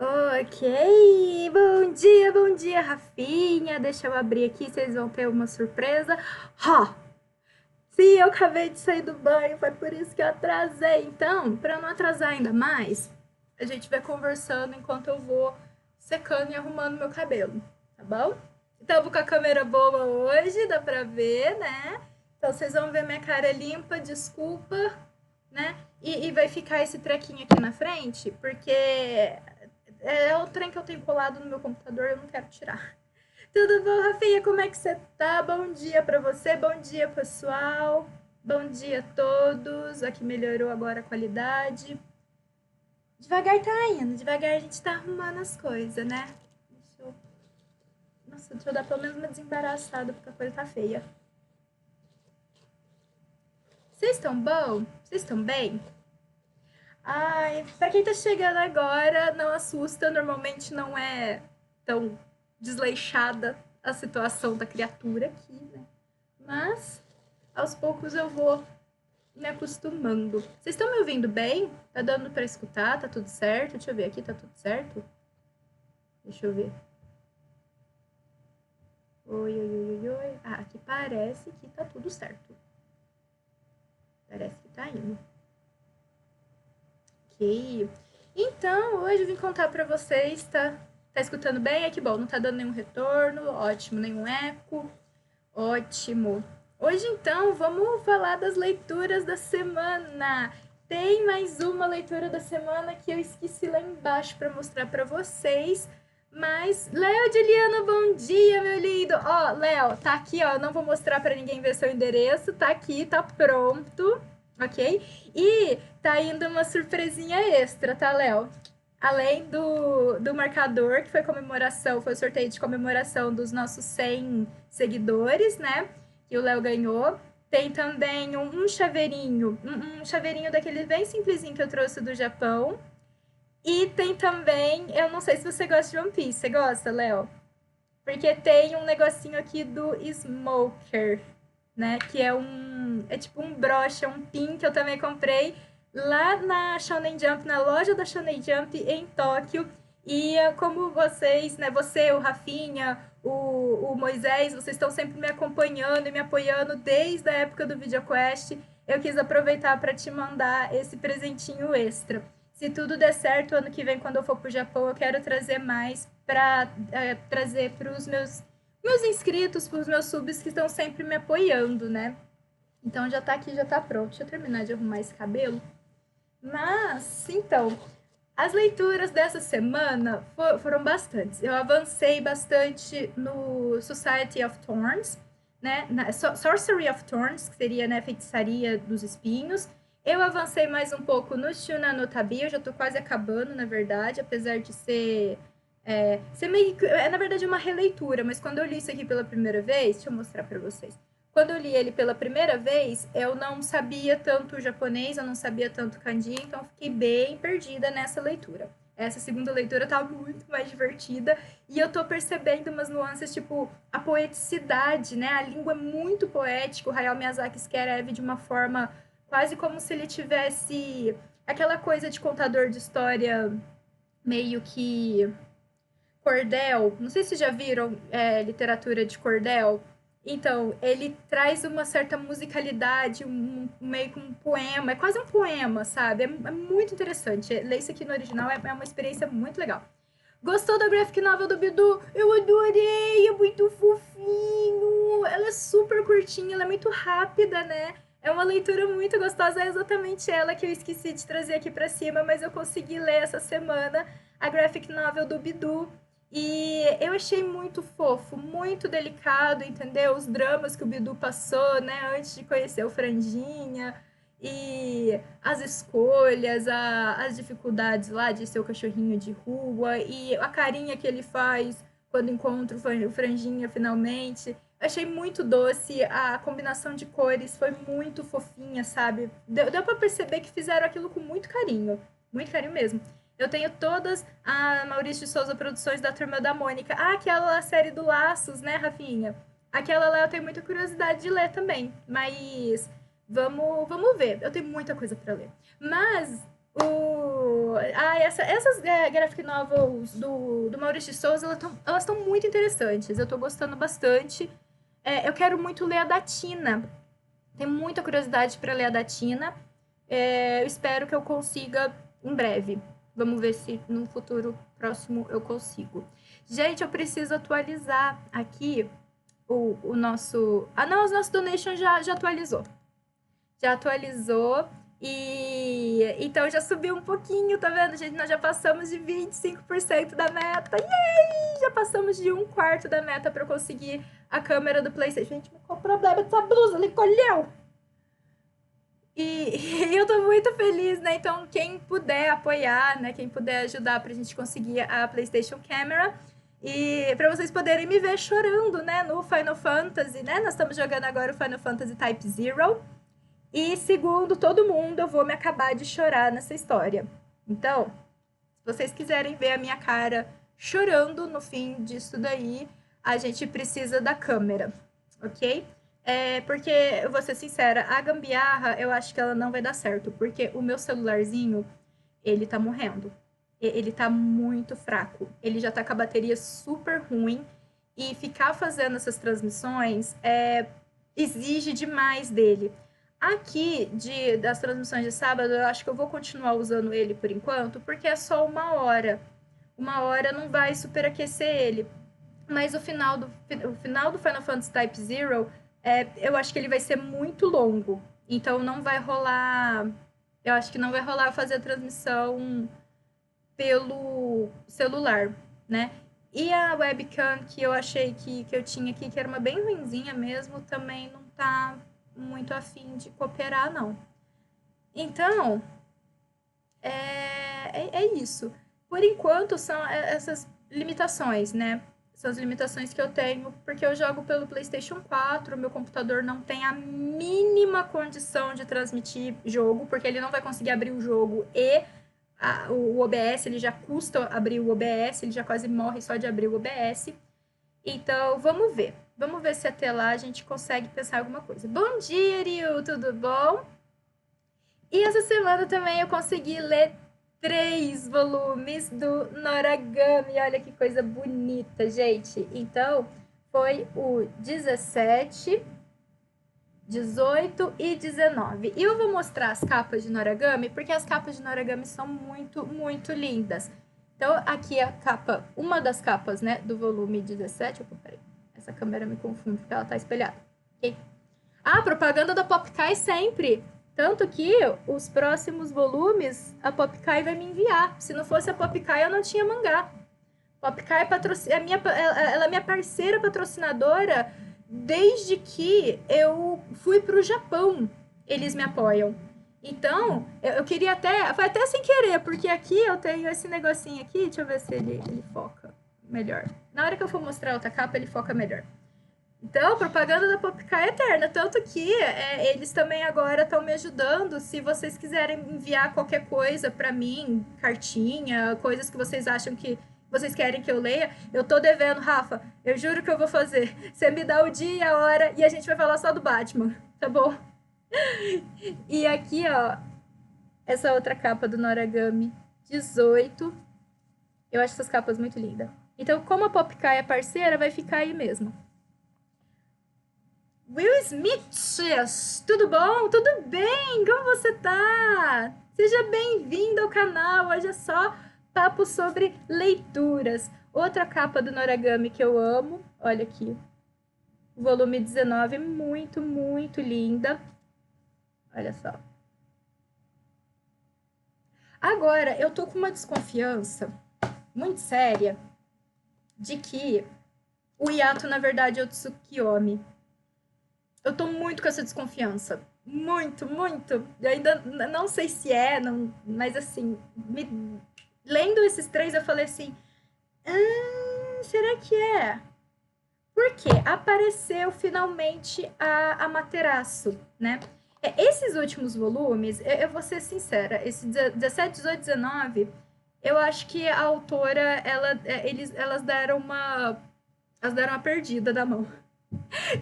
Ok, bom dia, Rafinha. Deixa eu abrir aqui, vocês vão ter uma surpresa. Ha! Sim, eu acabei de sair do banho, foi por isso que eu atrasei. Então, para não atrasar ainda mais, a gente vai conversando enquanto eu vou secando e arrumando meu cabelo, tá bom? Estamos com a câmera boa hoje, dá pra ver, né? Então vocês vão ver minha cara limpa, desculpa, né? E vai ficar esse trequinho aqui na frente, porque é o trem que eu tenho colado no meu computador, eu não quero tirar. Tudo bom, Rafinha? Como é que você tá? Bom dia pra você, bom dia, pessoal. Bom dia a todos. Aqui melhorou agora a qualidade. Devagar tá indo, devagar a gente tá arrumando as coisas, né? Deixa eu... Nossa, deixa eu dar pelo menos uma desembaraçada, porque a coisa tá feia. Vocês estão bom? Vocês estão bem? Ai, pra quem tá chegando agora, não assusta, normalmente não é tão desleixada a situação da criatura aqui, né? Mas aos poucos eu vou me acostumando. Vocês estão me ouvindo bem? Tá dando pra escutar? Tá tudo certo? Deixa eu ver aqui, tá tudo certo? Deixa eu ver. Oi, oi, oi, oi, oi. Ah, aqui parece que tá tudo certo. Parece que tá indo. Ok. Então, hoje eu vim contar pra vocês, tá? Tá escutando bem? É que bom, não tá dando nenhum retorno, ótimo, nenhum eco, ótimo. Hoje então vamos falar das leituras da semana. Tem mais uma leitura da semana que eu esqueci lá embaixo para mostrar para vocês. Mas, Léo Juliano, bom dia, meu lindo. Ó, Léo, tá aqui, ó. Não vou mostrar para ninguém ver seu endereço. Tá aqui, tá pronto, ok? E tá indo uma surpresinha extra, tá, Léo? Além do marcador, que foi comemoração, foi o sorteio de comemoração dos nossos 100 seguidores, né? Que o Léo ganhou. Tem também um chaveirinho, um chaveirinho daquele bem simplesinho que eu trouxe do Japão. E tem também, eu não sei se você gosta de One Piece, você gosta, Léo? Porque tem um negocinho aqui do Smoker, né? Que é tipo um broche, um pin que eu também comprei lá na Shonen Jump, na loja da Shonen Jump em Tóquio. E como vocês, né? Você, o Rafinha, o Moisés, vocês estão sempre me acompanhando e me apoiando desde a época do VideoQuest. Eu quis aproveitar para te mandar esse presentinho extra. Se tudo der certo, ano que vem, quando eu for para o Japão, eu quero trazer mais para trazer para os meus inscritos, para os meus subs que estão sempre me apoiando, né? Então já tá aqui, já tá pronto. Deixa eu terminar de arrumar esse cabelo. Mas, então, as leituras dessa semana foram bastantes. Eu avancei bastante no Society of Thorns, né? Na Sorcery of Thorns, que seria, né, feitiçaria dos espinhos. Eu avancei mais um pouco no Shuna no Tabi, eu já tô quase acabando, na verdade, apesar de ser meio que, na verdade, uma releitura, mas quando eu li isso aqui pela primeira vez, deixa eu mostrar para vocês. Quando eu li ele pela primeira vez, eu não sabia tanto japonês, eu não sabia tanto kanji, então fiquei bem perdida nessa leitura. Essa segunda leitura tá muito mais divertida e eu tô percebendo umas nuances, tipo, a poeticidade, né? A língua é muito poética, o Hayao Miyazaki escreve de uma forma quase como se ele tivesse aquela coisa de contador de história meio que cordel. Não sei se já viram literatura de cordel. Então, ele traz uma certa musicalidade, meio que um poema. É quase um poema, sabe? É muito interessante. Ler isso aqui no original é uma experiência muito legal. Gostou da graphic novel do Bidu? Eu adorei! É muito fofinho! Ela é super curtinha, ela é muito rápida, né? É uma leitura muito gostosa, é exatamente ela que eu esqueci de trazer aqui pra cima, mas eu consegui ler essa semana a graphic novel do Bidu. E eu achei muito fofo, muito delicado, entendeu? Os dramas que o Bidu passou, né, antes de conhecer o Franjinha, e as escolhas, as dificuldades lá de ser o cachorrinho de rua, e a carinha que ele faz quando encontra o Franjinha finalmente. Achei muito doce, a combinação de cores foi muito fofinha, sabe? Deu pra perceber que fizeram aquilo com muito carinho mesmo. Eu tenho todas a Maurício de Souza Produções da Turma da Mônica. Ah, aquela série do Laços, né, Rafinha? Aquela lá eu tenho muita curiosidade de ler também, mas vamos ver. Eu tenho muita coisa para ler. Mas Essas graphic novels do Maurício de Souza, elas estão muito interessantes. Eu tô gostando bastante. Eu quero muito ler a da Tina. Tenho muita curiosidade para ler a da Tina. Eu espero que eu consiga em breve. Vamos ver se no futuro próximo eu consigo. Gente, eu preciso atualizar aqui o nosso... Ah, não, o nosso donation já atualizou. Já atualizou. E então já subiu um pouquinho, tá vendo, gente? Nós já passamos de 25% da meta. Yay! Já passamos de 1/4 da meta para eu conseguir a câmera do PlayStation. Gente, qual o problema dessa blusa? Ela encolheu! E eu tô muito feliz, né? Então, quem puder apoiar, né? Quem puder ajudar pra gente conseguir a PlayStation Camera. E pra vocês poderem me ver chorando, né? No Final Fantasy, né? Nós estamos jogando agora o Final Fantasy Type Zero. E segundo todo mundo, eu vou me acabar de chorar nessa história. Então, se vocês quiserem ver a minha cara chorando no fim disso daí, a gente precisa da câmera, ok? Porque, eu vou ser sincera, a gambiarra, eu acho que ela não vai dar certo, porque o meu celularzinho, ele tá morrendo. Ele tá muito fraco. Ele já tá com a bateria super ruim, e ficar fazendo essas transmissões exige demais dele. Aqui, das transmissões de sábado, eu acho que eu vou continuar usando ele por enquanto, porque é só 1 hora. 1 hora não vai superaquecer ele. Mas o final do Final Fantasy Type Zero, eu acho que ele vai ser muito longo. Então não vai rolar. Eu acho que não vai rolar fazer a transmissão pelo celular, né? E a webcam que eu achei que eu tinha aqui, que era uma bem ruinzinha mesmo, também não tá muito afim de cooperar, não. Então, é isso. Por enquanto, são essas limitações, né? São as limitações que eu tenho, porque eu jogo pelo PlayStation 4, meu computador não tem a mínima condição de transmitir jogo, porque ele não vai conseguir abrir o jogo e o OBS, ele já custa abrir o OBS, ele já quase morre só de abrir o OBS. Então, vamos ver. Vamos ver se até lá a gente consegue pensar alguma coisa. Bom dia, Ryu, tudo bom? E essa semana também eu consegui ler 3 volumes do Noragami. Olha que coisa bonita, gente. Então, foi o 17, 18 e 19. E eu vou mostrar as capas de Noragami, porque as capas de Noragami são muito, muito lindas. Então, aqui é a capa, uma das capas, né, do volume 17. Opa, peraí. Essa câmera me confunde, porque ela tá espelhada. Ok? Propaganda da Popkai sempre. Tanto que os próximos volumes, a Popkai vai me enviar. Se não fosse a Popkai, eu não tinha mangá. Popkai ela é minha parceira patrocinadora desde que eu fui pro Japão. Eles me apoiam. Então, eu queria até... Foi até sem querer, porque aqui eu tenho esse negocinho aqui. Deixa eu ver se ele foca melhor. Na hora que eu for mostrar outra capa, ele foca melhor. Então, propaganda da Popkai é eterna. Tanto que eles também agora estão me ajudando. Se vocês quiserem enviar qualquer coisa para mim, cartinha, coisas que vocês acham que vocês querem que eu leia, eu tô devendo, Rafa. Eu juro que eu vou fazer. Você me dá o dia e a hora e a gente vai falar só do Batman, tá bom? E aqui, ó, essa outra capa do Noragami 18. Eu acho essas capas muito lindas. Então, como a Popkai é parceira, vai ficar aí mesmo. Will Smith, tudo bom? Tudo bem? Como você tá? Seja bem-vindo ao canal. Hoje é só papo sobre leituras. Outra capa do Noragami que eu amo. Olha aqui. Volume 19, muito, muito linda. Olha só. Agora, eu tô com uma desconfiança muito séria de que o Yato, na verdade, é o Tsukiyomi. Eu tô muito com essa desconfiança. Muito, muito. Eu ainda não sei se não, mas assim, lendo esses 3, eu falei assim: será que é? Porque apareceu finalmente a Amaterasu, né? Esses últimos volumes, eu vou ser sincera, esse 17, 18, 19, eu acho que a autora, elas deram uma perdida da mão.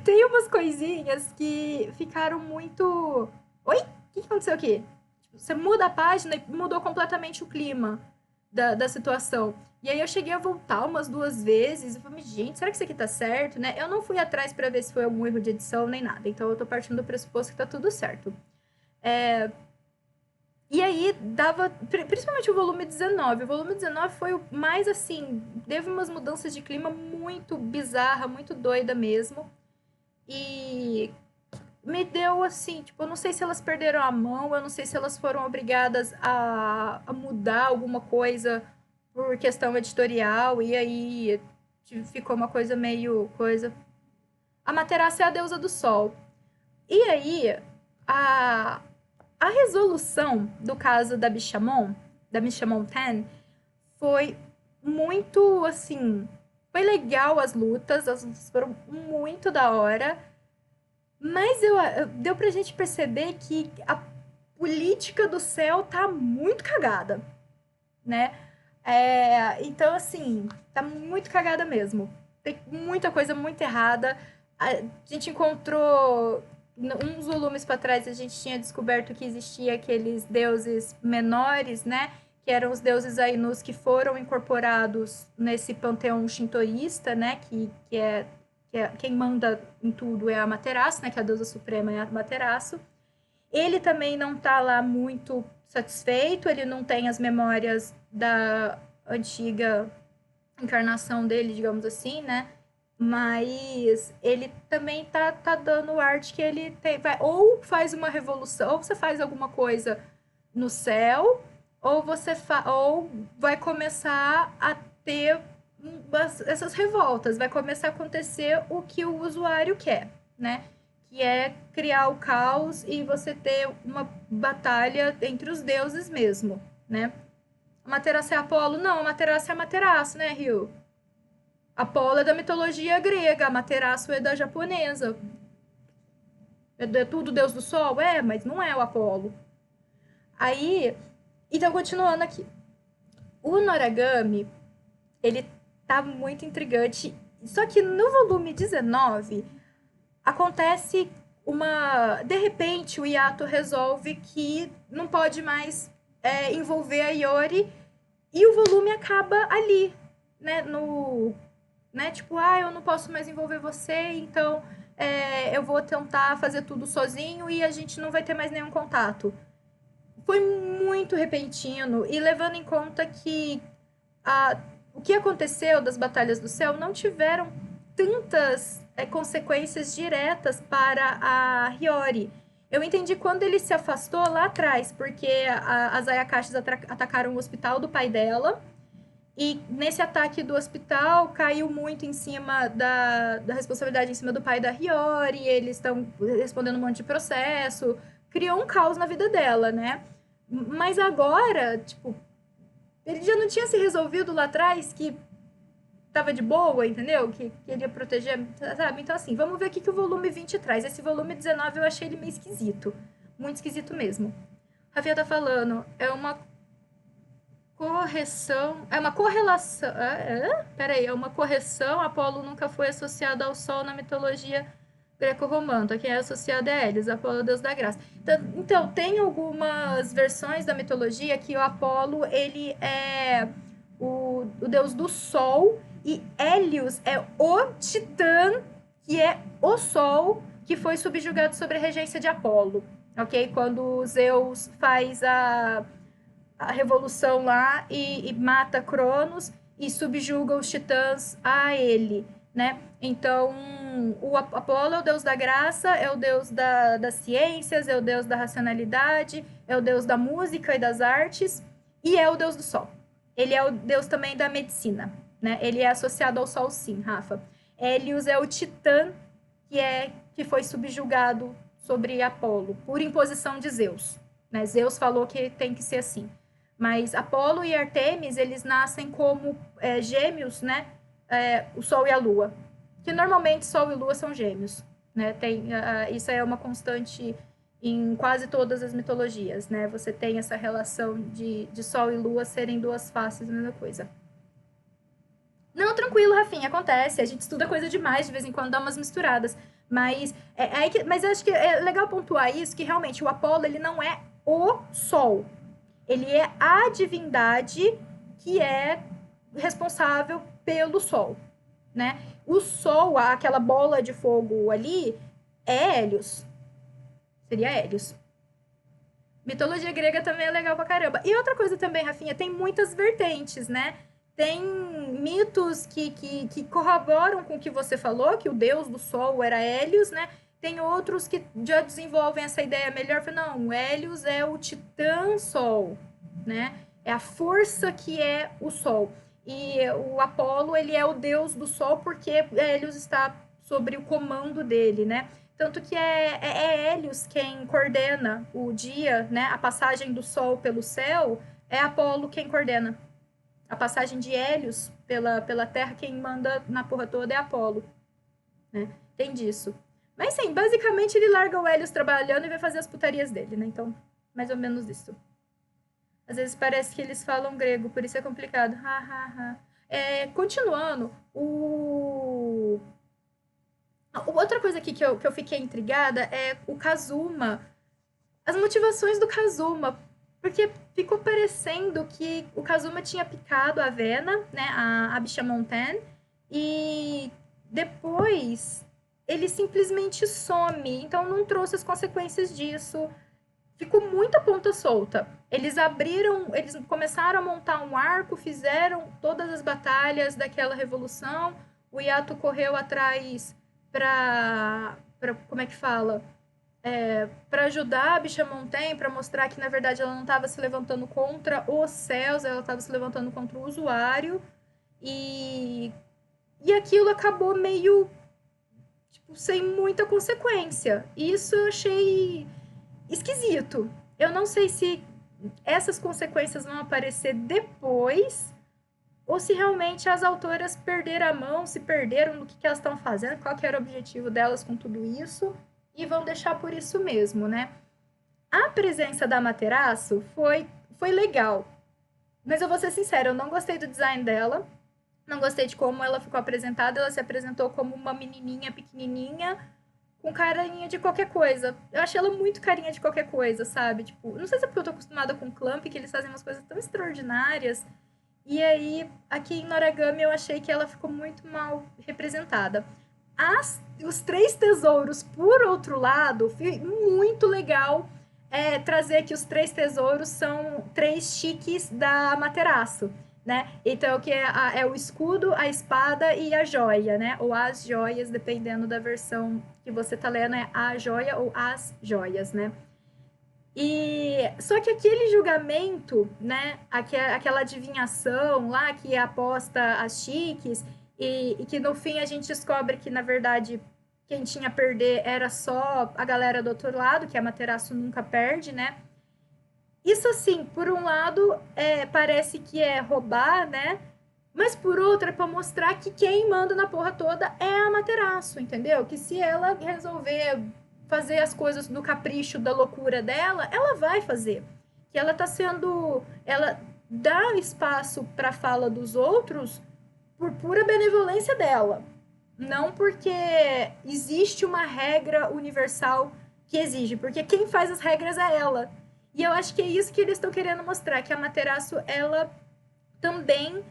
Tem umas coisinhas que ficaram muito... Oi? O que aconteceu aqui? Tipo, você muda a página e mudou completamente o clima da situação. E aí eu cheguei a voltar umas 2 vezes e falei, gente, será que isso aqui tá certo, né? Eu não fui atrás para ver se foi algum erro de edição nem nada. Então eu tô partindo do pressuposto que tá tudo certo. E aí dava, principalmente o volume 19. O volume 19 foi o mais assim, teve umas mudanças de clima muito bizarra, muito doida mesmo. E me deu assim, tipo, eu não sei se elas perderam a mão, eu não sei se elas foram obrigadas a mudar alguma coisa por questão editorial, e aí ficou uma coisa meio coisa. A Materaço é a deusa do sol. E aí, a resolução do caso da Bishamon 10, foi muito, assim, foi legal as lutas foram muito da hora, mas deu pra gente perceber que a política do céu tá muito cagada, né? Então, assim, tá muito cagada mesmo. Tem muita coisa muito errada. A gente encontrou uns volumes para trás, a gente tinha descoberto que existia aqueles deuses menores, né? Que eram os deuses Ainus que foram incorporados nesse panteão shintoísta, né? Que quem manda em tudo é a Materaço, né? Que a deusa suprema é a Materaço. Ele também não tá lá muito satisfeito, ele não tem as memórias da antiga encarnação dele, digamos assim, né? Mas ele também tá dando arte que ele tem. Ou faz uma revolução, ou você faz alguma coisa no céu, ou ou vai começar a ter essas revoltas, vai começar a acontecer o que o usuário quer, né? Que é criar o caos e você ter uma batalha entre os deuses mesmo, né? Amaterasu é Apolo? Não, Amaterasu é Amaterasu, né, Rio? Apolo é da mitologia grega, Amaterasu é da japonesa. É tudo deus do sol? É, mas não é o Apolo. Aí, então continuando aqui. O Noragami, ele tá muito intrigante. Só que no volume 19, acontece uma... De repente, o Yato resolve que não pode mais envolver a Iori e o volume acaba ali, né? Né? Tipo, eu não posso mais envolver você, então eu vou tentar fazer tudo sozinho e a gente não vai ter mais nenhum contato. Foi muito repentino e levando em conta que o que aconteceu das Batalhas do Céu não tiveram tantas consequências diretas para a Hiyori. Eu entendi quando ele se afastou lá atrás, porque as Ayakashis atacaram o hospital do pai dela. E nesse ataque do hospital caiu muito em cima da responsabilidade em cima do pai da Hiyori. Eles estão respondendo um monte de processo. Criou um caos na vida dela, né? Mas agora, tipo, ele já não tinha se resolvido lá atrás que tava de boa, entendeu? Que queria proteger, sabe? Então, assim, vamos ver o que o volume 20 traz. Esse volume 19 eu achei ele meio esquisito. Muito esquisito mesmo. Rafinha tá falando, é uma correção. É uma correlação. Peraí, é uma correção. Apolo nunca foi associado ao Sol na mitologia greco-romana. Quem é associado é Hélios, Apolo, deus da graça. Então, tem algumas versões da mitologia que o Apolo ele é o deus do Sol e Hélios é o Titã, que é o Sol, que foi subjugado sobre a regência de Apolo. Ok? Quando Zeus faz a revolução lá e mata Cronos e subjuga os titãs a ele, né? Então, o Apolo é o deus da graça, é o deus das ciências, é o deus da racionalidade, é o deus da música e das artes, e é o deus do sol. Ele é o deus também da medicina, né? Ele é associado ao sol, sim, Rafa. Hélios é o titã que foi subjugado sobre Apolo, por imposição de Zeus, né? Zeus falou que tem que ser assim. Mas Apolo e Artemis, eles nascem como gêmeos, né? O Sol e a Lua. Que normalmente Sol e Lua são gêmeos, né? Isso é uma constante em quase todas as mitologias, né? Você tem essa relação de Sol e Lua serem duas faces da mesma coisa. Não, tranquilo, Rafinha, acontece. A gente estuda coisa demais, de vez em quando dá umas misturadas. Mas eu acho que é legal pontuar isso, que realmente o Apolo, ele não é o Sol. Ele é a divindade que é responsável pelo Sol, né? O Sol, aquela bola de fogo ali, é Hélios. Seria Hélios. Mitologia grega também é legal pra caramba. E outra coisa também, Rafinha, tem muitas vertentes, né? Tem mitos que corroboram com o que você falou, que o deus do sol era Hélios, né? Tem outros que já desenvolvem essa ideia melhor. Não, Hélios é o titã sol, né? É a força que é o sol. E o Apolo, ele é o deus do sol porque Hélios está sobre o comando dele, né? Tanto que é Hélios quem coordena o dia, né? A passagem do sol pelo céu é Apolo quem coordena. A passagem de Hélios pela Terra, quem manda na porra toda é Apolo, né? Tem disso. Mas sim, basicamente ele larga o Hélios trabalhando e vai fazer as putarias dele, né? Então, mais ou menos isso. Às vezes parece que eles falam grego, por isso é complicado. Continuando, outra coisa aqui que eu fiquei intrigada é o Kazuma. As motivações do Kazuma. Porque ficou parecendo que o Kazuma tinha picado a Vena, né? A Bishamonten. E depois ele simplesmente some. Então não trouxe as consequências disso. Ficou muita ponta solta. Eles começaram a montar um arco, fizeram todas as batalhas daquela revolução. O Yato correu atrás para como é que fala? Para ajudar a Bishamonten, para mostrar que na verdade ela não estava se levantando contra os céus, ela estava se levantando contra o usuário. E aquilo acabou meio sem muita consequência. Isso eu achei esquisito. Eu não sei se essas consequências vão aparecer depois ou se realmente as autoras perderam a mão, se perderam no que elas estão fazendo, qual que era o objetivo delas com tudo isso, e vão deixar por isso mesmo, né? A presença da Amaterasu foi legal, mas eu vou ser sincera, eu não gostei do design dela, não gostei de como ela ficou apresentada, ela se apresentou como uma menininha pequenininha, com carinha de qualquer coisa. Eu achei ela muito carinha de qualquer coisa, sabe? Tipo, não sei se é porque eu tô acostumada com Clamp, que eles fazem umas coisas tão extraordinárias. E aí, aqui em Noragami, eu achei que ela ficou muito mal representada. Os três tesouros, por outro lado, foi muito legal trazer que os três tesouros são três chiques da Amaterasu, né? Então, que é o escudo, a espada e a joia, né? Ou as joias, dependendo da versão que você tá lendo, é a joia ou as joias, né? E só que aquele julgamento, né, aquela adivinhação lá que aposta as chiques e que no fim a gente descobre que na verdade quem tinha a perder era só a galera do outro lado, que a Materaço nunca perde, né? Isso assim, por um lado, parece que é roubar, né? Mas por outro é para mostrar que quem manda na porra toda é a Materaço, entendeu? Que se ela resolver fazer as coisas do capricho, da loucura dela, ela vai fazer. Que ela tá sendo. Ela dá espaço para fala dos outros por pura benevolência dela. Não porque existe uma regra universal que exige, porque quem faz as regras é ela. E eu acho que é isso que eles estão querendo mostrar, que a Materaço, ela também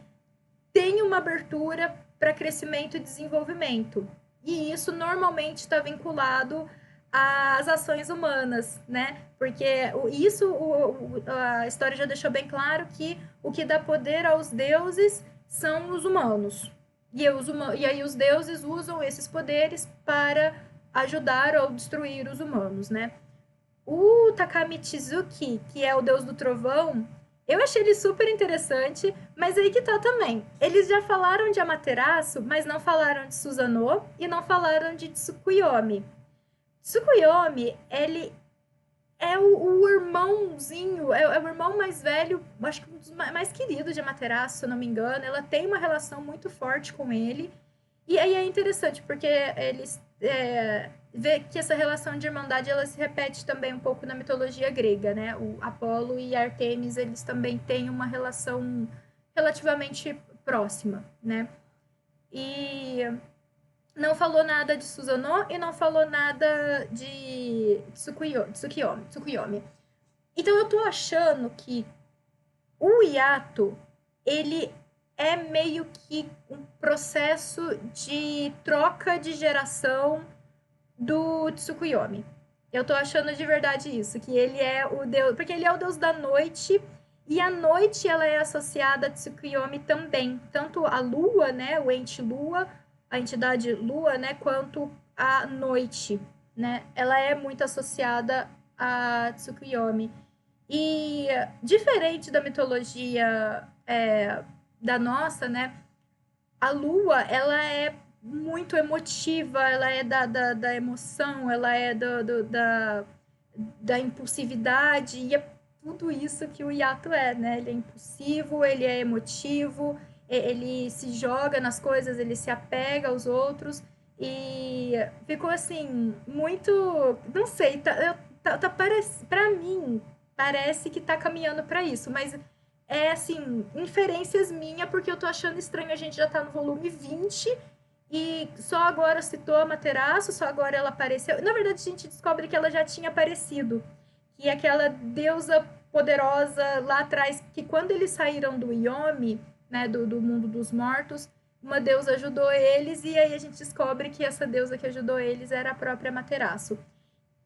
tem uma abertura para crescimento e desenvolvimento. E isso normalmente está vinculado às ações humanas, né? Porque a história já deixou bem claro que o que dá poder aos deuses são os humanos. E aí os deuses usam esses poderes para ajudar ou destruir os humanos, né? O Takami Chizuki, que é o deus do trovão, eu achei ele super interessante, mas aí que tá também. Eles já falaram de Amaterasu, mas não falaram de Susanoo e não falaram de Tsukuyomi. Tsukuyomi, ele é o irmãozinho, é o irmão mais velho, acho que um dos mais queridos de Amaterasu, se eu não me engano. Ela tem uma relação muito forte com ele. E aí é interessante, porque eles vê que essa relação de irmandade ela se repete também um pouco na mitologia grega, né? O Apolo e Artemis, eles também têm uma relação relativamente próxima, né? E não falou nada de Susanoo e não falou nada de Tsukuyomi. Então eu tô achando que o hiato, ele é meio que um processo de troca de geração do Tsukuyomi. Eu tô achando de verdade isso, que ele é o deus, porque ele é o deus da noite, e a noite ela é associada a Tsukuyomi também, tanto a lua, né, o ente lua, a entidade lua, né, quanto a noite, né? Ela é muito associada a Tsukuyomi. E diferente da mitologia da nossa, né? A lua, ela é muito emotiva, ela é da emoção, ela é da impulsividade, e é tudo isso que o Yato é, né? Ele é impulsivo, ele é emotivo, ele se joga nas coisas, ele se apega aos outros, e ficou assim, muito. Não sei, pra mim, parece que tá caminhando para isso, mas é assim, inferências minhas, porque eu tô achando estranho, a gente já tá no volume 20 e só agora citou a Materaço, só agora ela apareceu. Na verdade, a gente descobre que ela já tinha aparecido, que aquela deusa poderosa lá atrás, que quando eles saíram do Yomi, né, do mundo dos mortos, uma deusa ajudou eles, e aí a gente descobre que essa deusa que ajudou eles era a própria Materaço.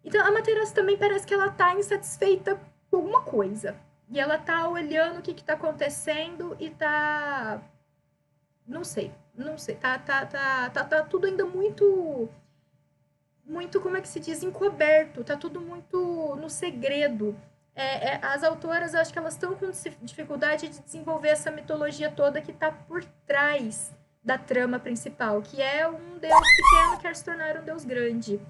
Então, a Materaço também parece que ela tá insatisfeita com alguma coisa. E ela tá olhando o que tá acontecendo e tá. Não sei, não sei. Tá tudo ainda muito. Muito, como é que se diz? Encoberto. Tá tudo muito no segredo. As autoras, eu acho que elas estão com dificuldade de desenvolver essa mitologia toda que tá por trás da trama principal, que é um deus pequeno que quer se tornar um deus grande.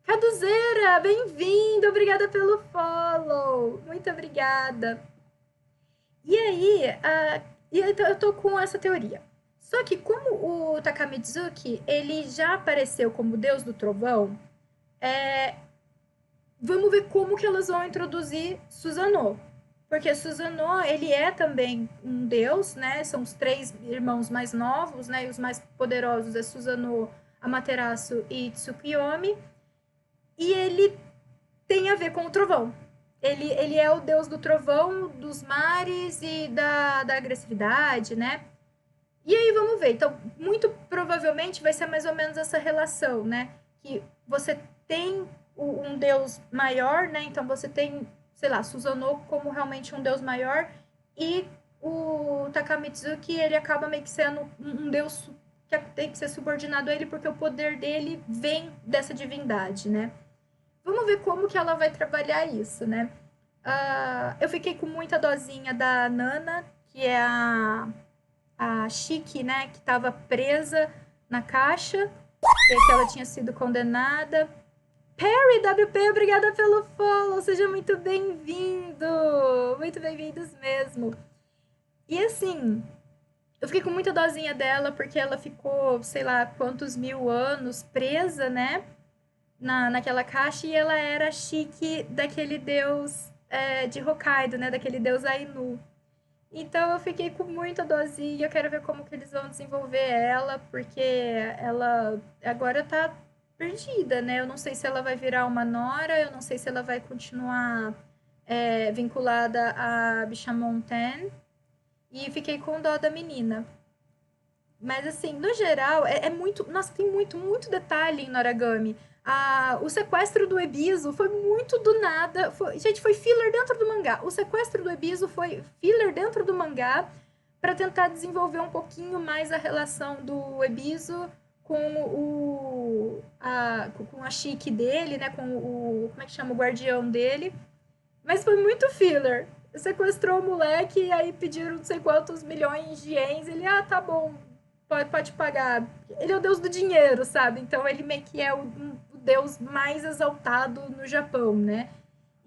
Caduzeira, bem-vindo, obrigada pelo follow, muito obrigada. E aí, eu tô com essa teoria. Só que como o Takamizuki, ele já apareceu como deus do trovão, vamos ver como que elas vão introduzir Susanoo. Porque Susanoo, ele é também um deus, né? São os 3 irmãos mais novos, né? E os mais poderosos é Susanoo, Amaterasu e Tsukuyomi. E ele tem a ver com o trovão. Ele é o deus do trovão, dos mares e da agressividade, né? E aí vamos ver. Então, muito provavelmente vai ser mais ou menos essa relação, né? Que você tem um deus maior, né? Então você tem, sei lá, Susanoo como realmente um deus maior, e o Takamitsuki, ele acaba meio que sendo um deus que tem que ser subordinado a ele, porque o poder dele vem dessa divindade, né? Vamos ver como que ela vai trabalhar isso, né? Eu fiquei com muita dosinha da Nana, que é a Chique, né? Que estava presa na caixa, que ela tinha sido condenada. Perry, WP, obrigada pelo follow, seja muito bem-vindo! Muito bem-vindos mesmo. E assim, eu fiquei com muita dosinha dela, porque ela ficou, sei lá, quantos mil anos presa, né? Naquela caixa, e ela era chique daquele deus de Hokkaido, né? Daquele deus Ainu. Então eu fiquei com muita dosinha, eu quero ver como que eles vão desenvolver ela, porque ela agora tá perdida, né? Eu não sei se ela vai virar uma nora, eu não sei se ela vai continuar vinculada a Bishamon Ten, e fiquei com dó da menina. Mas, assim, no geral, é muito. Nossa, tem muito, muito detalhe em Noragami. O sequestro do Ebisu foi muito do nada. Gente, foi filler dentro do mangá. O sequestro do Ebisu foi filler dentro do mangá para tentar desenvolver um pouquinho mais a relação do Ebisu com a chique dele, né? Com o. Como é que chama? O guardião dele. Mas foi muito filler. Sequestrou o moleque e aí pediram não sei quantos milhões de ienes. Ele, tá bom, pode pagar. Ele é o deus do dinheiro, sabe? Então ele meio que é o deus mais exaltado no Japão, né?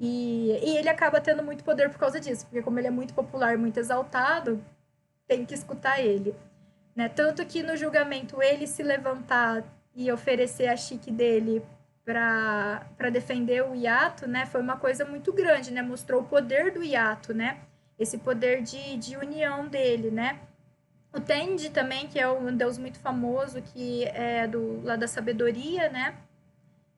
E ele acaba tendo muito poder por causa disso, porque como ele é muito popular, muito exaltado, tem que escutar ele. Né? Tanto que no julgamento ele se levantar e oferecer a chique dele para defender o hiato, né? Foi uma coisa muito grande, né? Mostrou o poder do hiato, né? Esse poder de união dele, né? O Tendi também, que é um deus muito famoso, que é lá da sabedoria, né?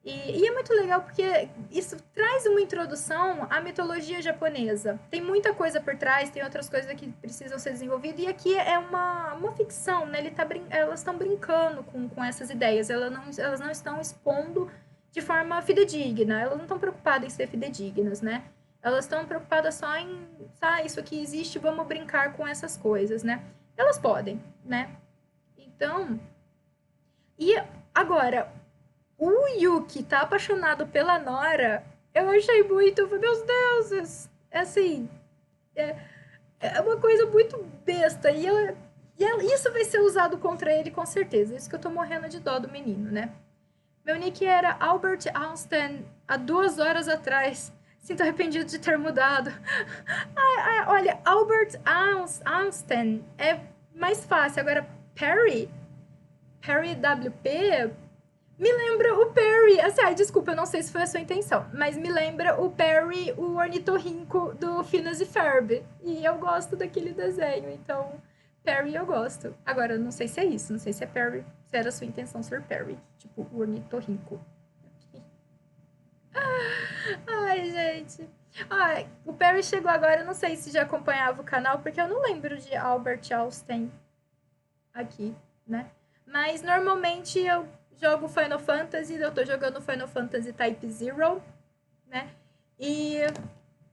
E é muito legal porque isso traz uma introdução à mitologia japonesa. Tem muita coisa por trás, tem outras coisas que precisam ser desenvolvidas, e aqui é uma ficção, né? Elas estão brincando com essas ideias, elas não estão expondo de forma fidedigna, elas não estão preocupadas em ser fidedignas, né? Elas estão preocupadas só em, isso aqui existe, vamos brincar com essas coisas, né? Elas podem, né? Então, e agora, o Yuki tá apaixonado pela Nora, eu achei muito, meus deuses, é assim, é, é uma coisa muito besta, isso vai ser usado contra ele com certeza, isso que eu tô morrendo de dó do menino, né? Meu nick era Albert Einstein há 2 horas atrás, sinto arrependido de ter mudado. Olha, Albert Einstein é mais fácil, agora Perry WP, me lembra o Perry. Assim, desculpa, eu não sei se foi a sua intenção, mas me lembra o Perry, o ornitorrinco do Phineas e Ferb. E eu gosto daquele desenho, então Perry eu gosto. Agora, eu não sei se é isso, não sei se é Perry, se era a sua intenção ser Perry, tipo o ornitorrinco. Ai, gente. Ai, o Perry chegou agora, eu não sei se já acompanhava o canal, porque eu não lembro de Albert Einstein aqui, né? Mas normalmente eu jogo Final Fantasy, eu tô jogando Final Fantasy Type Zero, né? E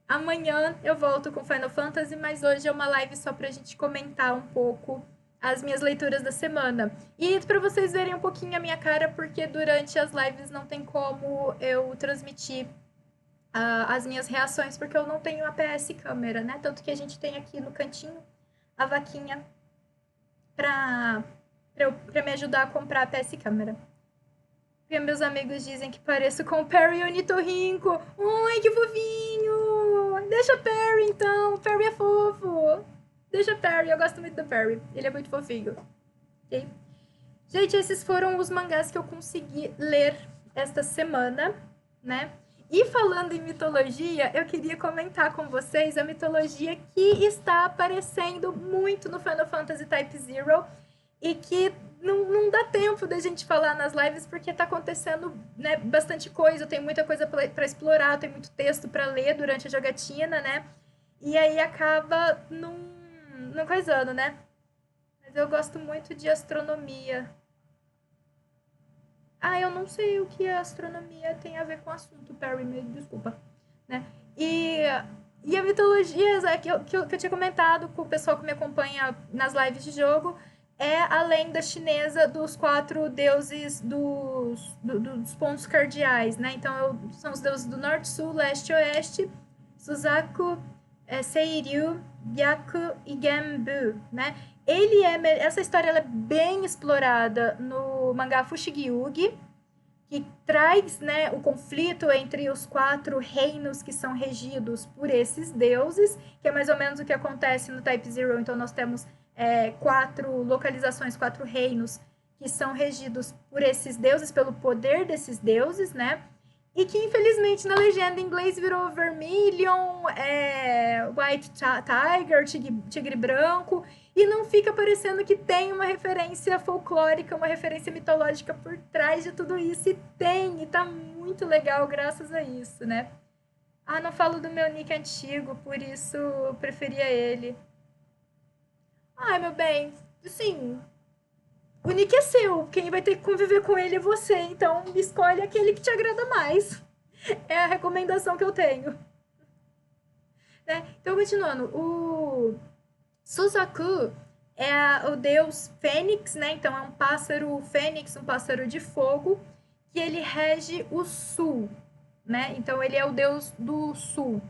amanhã eu volto com Final Fantasy, mas hoje é uma live só pra gente comentar um pouco as minhas leituras da semana. E para vocês verem um pouquinho a minha cara, porque durante as lives não tem como eu transmitir as minhas reações, porque eu não tenho a PS câmera, né? Tanto que a gente tem aqui no cantinho a vaquinha pra me ajudar a comprar a PS câmera. Porque meus amigos dizem que pareço com o Perry Ornitorrinco. Ai, que fofinho! Deixa Perry, então. Perry é fofo. Deixa Perry, eu gosto muito do Perry. Ele é muito fofinho. Ok? Gente, esses foram os mangás que eu consegui ler esta semana, né? E falando em mitologia, eu queria comentar com vocês a mitologia que está aparecendo muito no Final Fantasy Type Zero e que não dá tempo da gente falar nas lives porque tá acontecendo, né, bastante coisa, tem muita coisa para explorar, tem muito texto para ler durante a jogatina, né? E aí acaba não coisando, né? Mas eu gosto muito de astronomia. Eu não sei o que a astronomia tem a ver com o assunto, Perry, me desculpa, né? E a mitologia que eu tinha comentado com o pessoal que me acompanha nas lives de jogo é a lenda chinesa dos 4 deuses dos pontos cardeais, né? Então, são os deuses do norte, sul, leste e oeste, Suzaku, Seiryu, Byaku e Genbu, né? Essa história ela é bem explorada no mangá Fushigi-Yugi, que traz, né, o conflito entre os 4 reinos que são regidos por esses deuses, que é mais ou menos o que acontece no Type Zero. Então, nós temos 4 localizações, 4 reinos que são regidos por esses deuses, pelo poder desses deuses, né? E que, infelizmente, na legenda em inglês virou Vermilion, White Tiger, Tigre Branco, e não fica parecendo que tem uma referência folclórica, uma referência mitológica por trás de tudo isso. E tem, e tá muito legal graças a isso, né? Não falo do meu nick antigo, por isso eu preferia ele. Ai, meu bem, assim, o nick é seu, quem vai ter que conviver com ele é você, então escolhe aquele que te agrada mais. É a recomendação que eu tenho. Né? Então, continuando, o Suzaku é o deus fênix, né? Então, é um pássaro fênix, um pássaro de fogo, que ele rege o sul, né? Então, ele é o deus do sul.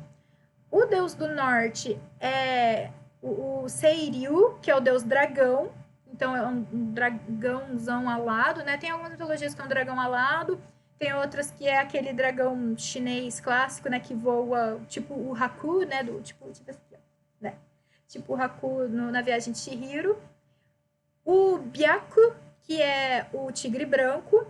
O deus do norte é o Seiryu, que é o deus dragão. Então, é um dragãozão alado, né? Tem algumas mitologias que é um dragão alado, tem outras que é aquele dragão chinês clássico, né? Que voa, tipo o Haku, né? Tipo aqui, ó, né? Tipo o Haku na Viagem de Chihiro. O Byaku, que é o tigre branco.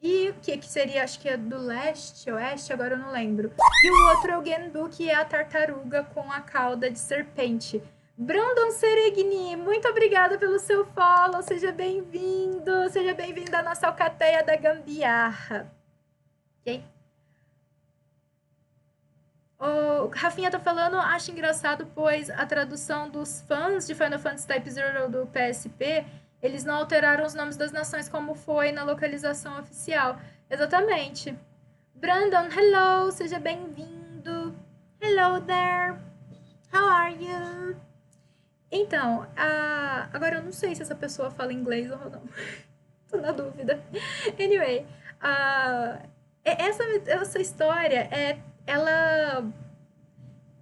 E o que seria, acho que é do leste, oeste, agora eu não lembro. E o outro é o Genbu, que é a tartaruga com a cauda de serpente. Brandon Seregni, muito obrigada pelo seu follow, seja bem-vindo à nossa alcateia da gambiarra. ok? O Rafinha tá falando, acho engraçado, pois a tradução dos fãs de Final Fantasy Type Zero do PSP, eles não alteraram os nomes das nações como foi na localização oficial. Exatamente. Brandon, hello, seja bem-vindo. Hello there. How are you? Então, agora eu não sei se essa pessoa fala inglês ou não. Tô na dúvida. Anyway, essa história ela.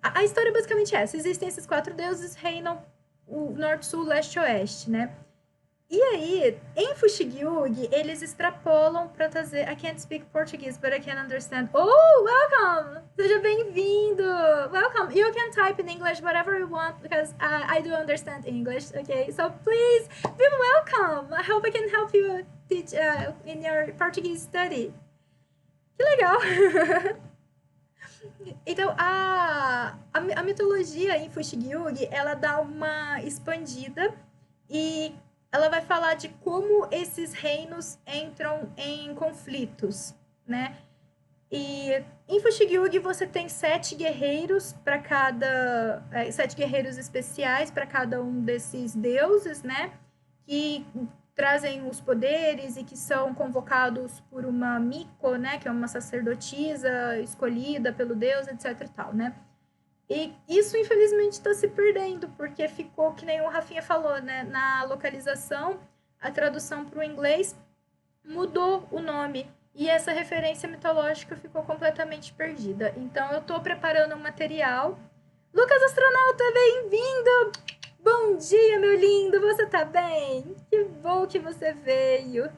A história é basicamente essa. Existem esses 4 deuses, reinam o norte, sul, leste e oeste, né? E aí, em Fushigi-Yugi, eles extrapolam para trazer. I can't speak Portuguese, but I can understand. Oh, welcome! Seja bem-vindo! Welcome! You can type in English whatever you want, because I do understand English, okay? So please, be welcome! I hope I can help you teach in your Portuguese study. Que legal! Então, a mitologia em Fushigi-Yugi, ela dá uma expandida e ela vai falar de como esses reinos entram em conflitos, né? E em Fushigi-Yugi você tem 7 guerreiros para cada... 7 guerreiros especiais para cada um desses deuses, né? Que trazem os poderes e que são convocados por uma Miko, né? Que é uma sacerdotisa escolhida pelo deus, etc e tal, né? E isso, infelizmente, está se perdendo, porque ficou, que nem o Rafinha falou, né? Na localização, a tradução para o inglês mudou o nome. E essa referência mitológica ficou completamente perdida. Então, eu estou preparando um material. Lucas Astronauta, bem-vindo! Bom dia, meu lindo! Você tá bem? Que bom que você veio!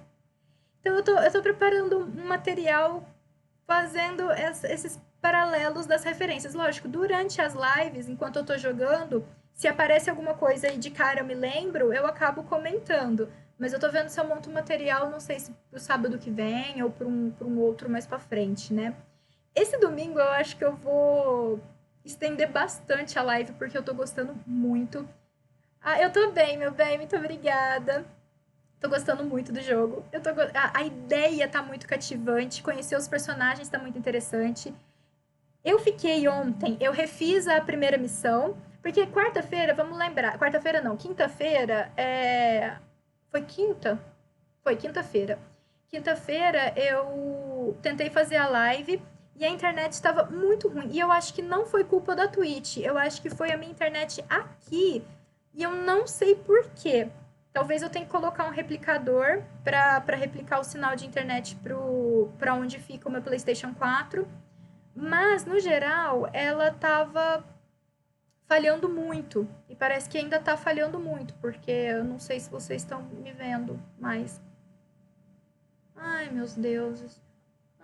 Então, eu tô preparando um material fazendo esses paralelos das referências. Lógico, durante as lives, enquanto eu tô jogando, se aparece alguma coisa e de cara eu me lembro, eu acabo comentando. Mas eu tô vendo se eu monto material, não sei se pro sábado que vem ou para um outro mais pra frente, né? Esse domingo eu acho que eu vou estender bastante a live, porque eu tô gostando muito. Eu tô bem, meu bem, muito obrigada. Tô gostando muito do jogo. A ideia tá muito cativante, conhecer os personagens tá muito interessante. Eu fiquei ontem, eu refiz a primeira missão, porque quarta-feira, vamos lembrar, quarta-feira não, quinta-feira Foi quinta? Foi quinta-feira. Quinta-feira eu tentei fazer a live e a internet estava muito ruim. E eu acho que não foi culpa da Twitch, eu acho que foi a minha internet aqui. E eu não sei por quê. Talvez eu tenha que colocar um replicador para replicar o sinal de internet para onde fica o meu PlayStation 4. Mas, no geral, ela tava falhando muito. E parece que ainda tá falhando muito, porque eu não sei se vocês estão me vendo, mas. Ai, meus deuses.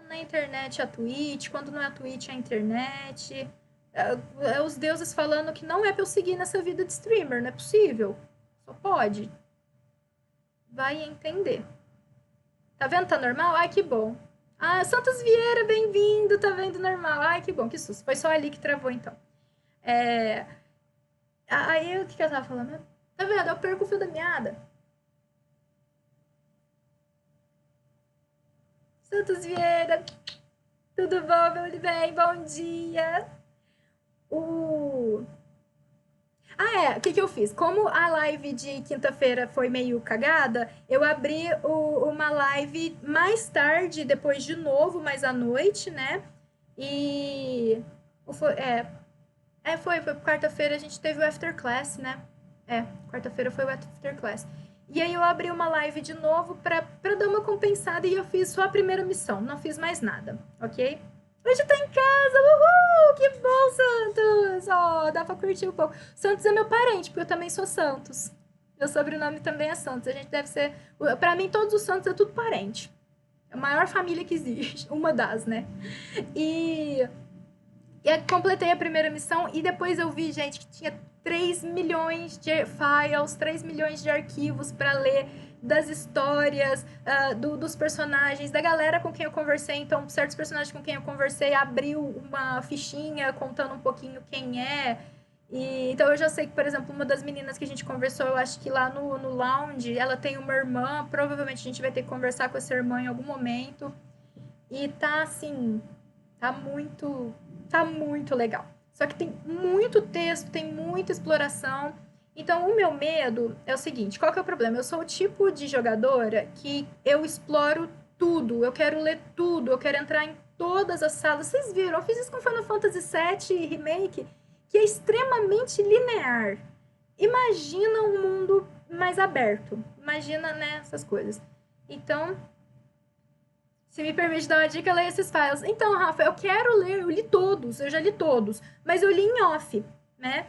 Na internet a Twitch, quando não é a Twitch é a internet. É os deuses falando que não é pra eu seguir nessa vida de streamer, não é possível. Só pode. Vai entender. Tá vendo? Tá normal? Ai, que bom. Santos Vieira, bem-vindo, tá vendo normal. Ai, que bom, que susto. Foi só ali que travou, então. Aí, o que eu tava falando? Tá vendo? Eu perco o fio da meada. Santos Vieira, tudo bom, meu bem? Bom dia. O que eu fiz? Como a live de quinta-feira foi meio cagada, eu abri uma live mais tarde, depois de novo, mais à noite, né? E foi quarta-feira a gente teve o After Class, né? Quarta-feira foi o After Class. E aí eu abri uma live de novo pra dar uma compensada e eu fiz só a primeira missão, não fiz mais nada, ok? Hoje tá em casa, uhul! Que bom, Santos! Dá pra curtir um pouco. Santos é meu parente, porque eu também sou Santos. Meu sobrenome também é Santos. A gente deve ser... Pra mim, todos os Santos é tudo parente. É a maior família que existe. Uma das, né? E completei a primeira missão e depois eu vi, gente, que tinha 3 milhões de files, 3 milhões de arquivos para ler das histórias, dos personagens, da galera com quem eu conversei. Então, certos personagens com quem eu conversei abriu uma fichinha contando um pouquinho quem é. Então, eu já sei que, por exemplo, uma das meninas que a gente conversou, eu acho que lá no lounge, ela tem uma irmã. Provavelmente a gente vai ter que conversar com essa irmã em algum momento. E tá assim, tá muito legal. Só que tem muito texto, tem muita exploração. Então, o meu medo é o seguinte: qual que é o problema? Eu sou o tipo de jogadora que eu exploro tudo, eu quero ler tudo, eu quero entrar em todas as salas. Vocês viram? Eu fiz isso com Final Fantasy VII Remake, que é extremamente linear. Imagina um mundo mais aberto. Imagina, né, essas coisas. Então, se me permite dar uma dica, leia esses files. Então, Rafa, eu quero ler, eu li todos, eu já li todos, mas eu li em off, né?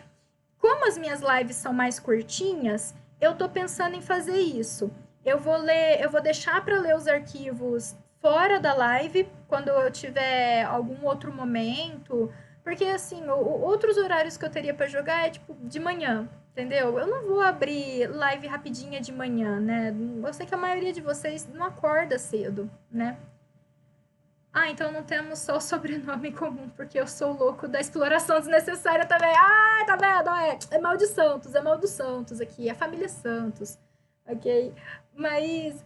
Como as minhas lives são mais curtinhas, eu tô pensando em fazer isso. Eu vou deixar para ler os arquivos fora da live, quando eu tiver algum outro momento, porque assim, outros horários que eu teria para jogar é tipo de manhã, entendeu? Eu não vou abrir live rapidinha de manhã, né? Eu sei que a maioria de vocês não acorda cedo, né? Ah, então não temos só o sobrenome em comum, porque eu sou o louco da exploração desnecessária também. Ah, tá vendo? É mal dos Santos aqui, é a família Santos, ok? Mas,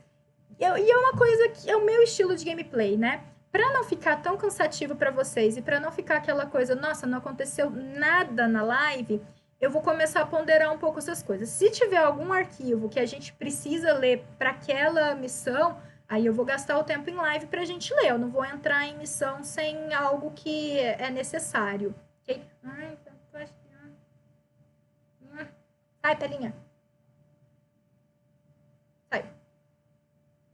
e é uma coisa que é o meu estilo de gameplay, né? Pra não ficar tão cansativo pra vocês e pra não ficar aquela coisa, nossa, não aconteceu nada na live, eu vou começar a ponderar um pouco essas coisas. Se tiver algum arquivo que a gente precisa ler para aquela missão, aí eu vou gastar o tempo em live pra gente ler. Eu não vou entrar em missão sem algo que é necessário. Ok? Ai, tô achando. Sai, Pelinha. Sai.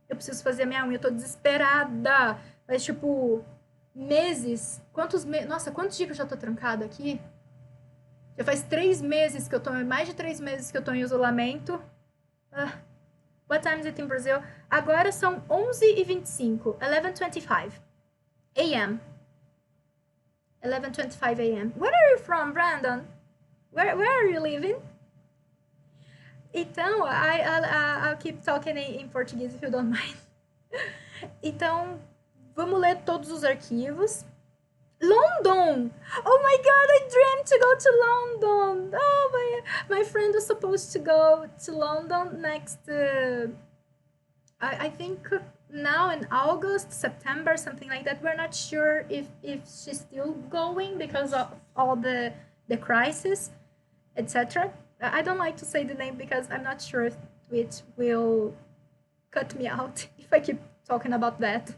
Eu preciso fazer a minha unha, eu tô desesperada. Mas, tipo, meses. Nossa, quantos dias que eu já tô trancada aqui? Já faz 3 meses que eu tô. Mais de 3 meses que eu tô em isolamento. Ah, what time is it in Brazil? Agora são 11h25. 11:25 a.m. 11:25 a.m. Where are you from, Brandon? Where are you living? Então, I'll keep talking in Portuguese if you don't mind. Então, vamos ler todos os arquivos. London! Oh my god, I dreamed to go to London! Oh, my friend was supposed to go to London next, I think now in August, September, something like that. We're not sure if she's still going because of all the crisis, etc. I don't like to say the name because I'm not sure if Twitch will cut me out if I keep talking about that.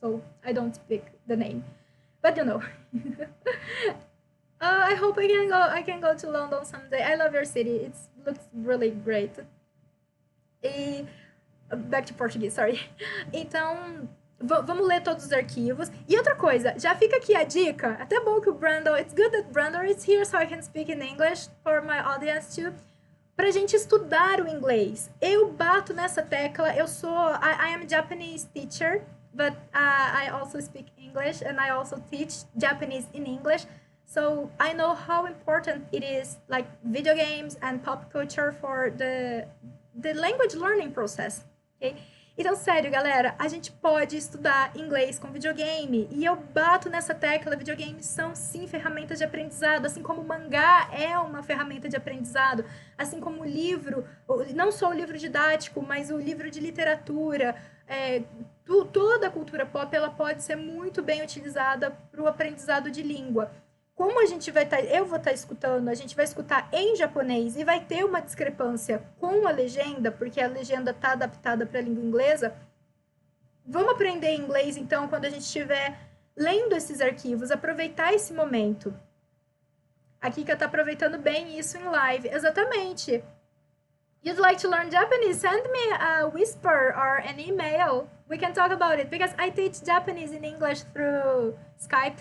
So I don't speak the name. But you know. I hope I can go to London someday. I love your city. It looks really great. Back to Português, sorry. Então, vamos ler todos os arquivos. E outra coisa, já fica aqui a dica. Até bom que o Brandon... It's good that Brandon is here so I can speak in English for my audience too. Pra gente estudar o inglês. Eu bato nessa tecla. I am a Japanese teacher, but I also speak English and I also teach Japanese in English. So I know how important it is, like video games and pop culture for the language learning process. Okay? Então, sério, galera, a gente pode estudar inglês com videogame. E eu bato nessa tecla, videogames são sim ferramentas de aprendizado, assim como o mangá é uma ferramenta de aprendizado, assim como o livro, não só o livro didático, mas o livro de literatura, toda a cultura pop, ela pode ser muito bem utilizada para o aprendizado de língua. Como a gente eu vou estar escutando, a gente vai escutar em japonês e vai ter uma discrepância com a legenda, porque a legenda está adaptada para a língua inglesa. Vamos aprender inglês, então, quando a gente estiver lendo esses arquivos, aproveitar esse momento. A Kika está aproveitando bem isso em live. Exatamente. You'd like to learn Japanese? Send me a whisper or an email. We can talk about it, because I teach Japanese and English through Skype.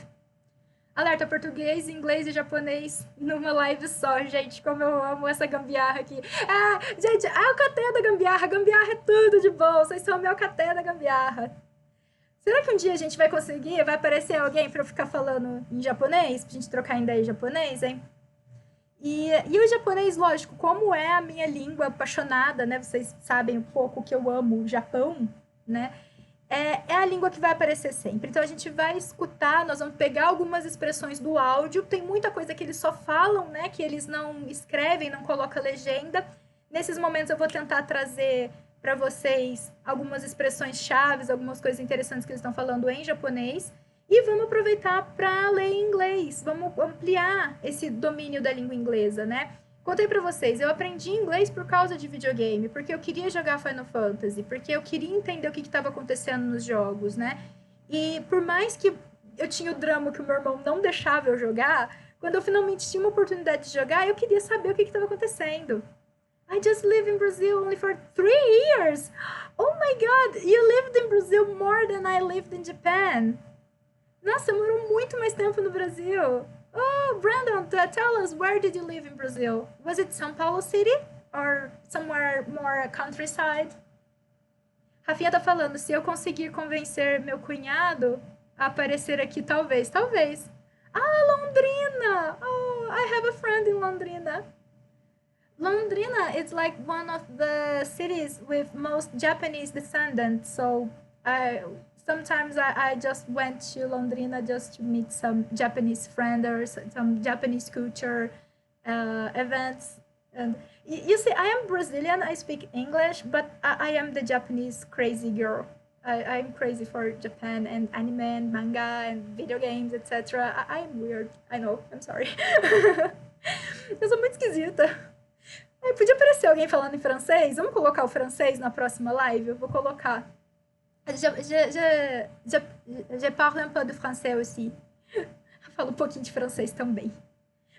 Alerta, português, inglês e japonês numa live só, gente, como eu amo essa gambiarra aqui. Ah, gente, a alcateia da gambiarra é tudo de bom, vocês são a minha alcateia da gambiarra. Será que um dia a gente vai conseguir, vai aparecer alguém pra eu ficar falando em japonês, pra gente trocar ideia em japonês, hein? E o japonês, lógico, como é a minha língua apaixonada, né, vocês sabem um pouco que eu amo o Japão, né? É a língua que vai aparecer sempre. Então, a gente vai escutar, nós vamos pegar algumas expressões do áudio. Tem muita coisa que eles só falam, né? Que eles não escrevem, não colocam legenda. Nesses momentos, eu vou tentar trazer para vocês algumas expressões chaves, algumas coisas interessantes que eles estão falando em japonês. E vamos aproveitar para ler em inglês. Vamos ampliar esse domínio da língua inglesa, né? Contei para vocês, eu aprendi inglês por causa de videogame, porque eu queria jogar Final Fantasy, porque eu queria entender o que estava acontecendo nos jogos, né? E por mais que eu tinha o drama que o meu irmão não deixava eu jogar, quando eu finalmente tinha uma oportunidade de jogar, eu queria saber o que estava acontecendo. I just lived in Brazil only for 3 years. Oh my God, you lived in Brazil more than I lived in Japan. Nossa, morou muito mais tempo no Brasil. Oh, Brandon, tell us, where did you live in Brazil? Was it São Paulo City or somewhere more countryside? Rafinha tá falando, se eu conseguir convencer meu cunhado a aparecer aqui, talvez. Ah, Londrina! Oh, I have a friend in Londrina. Londrina is like one of the cities with most Japanese descendants, so sometimes I just went to Londrina just to meet some Japanese friends or some Japanese culture events. And you see, I am Brazilian, I speak English, but I am the Japanese crazy girl. I'm crazy for Japan and anime and manga and video games, etc. I'm weird. I know, I'm sorry. Eu sou muito esquisita. Aí podia aparecer alguém falando em francês? Vamos colocar o francês na próxima live? Eu vou colocar. Je parle un peu de français aussi. Eu falo um pouquinho de francês também.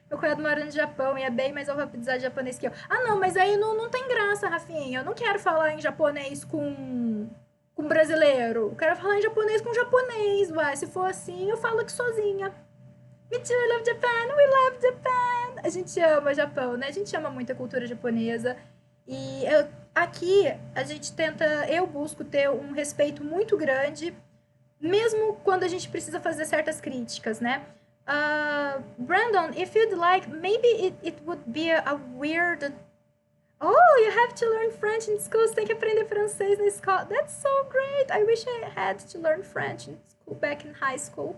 Meu cunhado mora no Japão e é bem mais alfabetizado de japonês que eu. Ah, não, mas aí não tem graça, Rafinha. Eu não quero falar em japonês com brasileiro. Eu quero falar em japonês com japonês, ué. Se for assim, eu falo aqui sozinha. Me too, I love Japan, we love Japan. A gente ama o Japão, né? A gente ama muito a cultura japonesa. E aqui a gente eu busco ter um respeito muito grande, mesmo quando a gente precisa fazer certas críticas, né? Brandon, if you'd like, maybe it would be a weird... Oh, you have to learn French in school. Você tem que aprender francês na escola. That's so great. I wish I had to learn French in school, back in high school.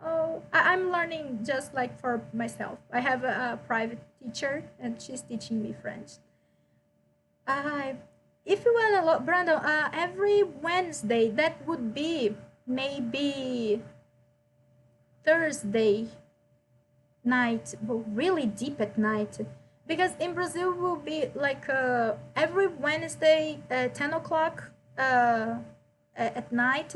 Oh, I'm learning just like for myself. I have a private teacher and she's teaching me French. If you want to, Brandon, every Wednesday, that would be maybe Thursday night, but really deep at night. Because in Brazil will be like every Wednesday 10 o'clock at night.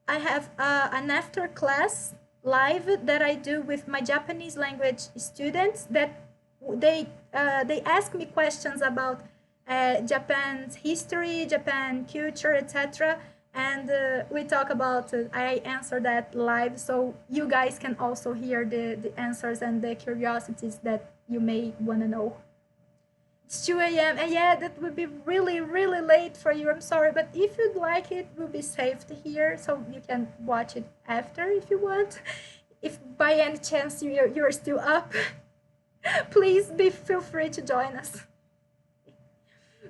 I have an after class live that I do with my Japanese language students that they ask me questions about Japan's history, Japan culture, etc. And we talk about I answer that live, so you guys can also hear the answers and the curiosities that you may want to know. It's 2 a.m. and yeah, that would be really, really late for you. I'm sorry, but if you'd like it, will be saved here, so you can watch it after if you want. If by any chance you're still up, please feel free to join us.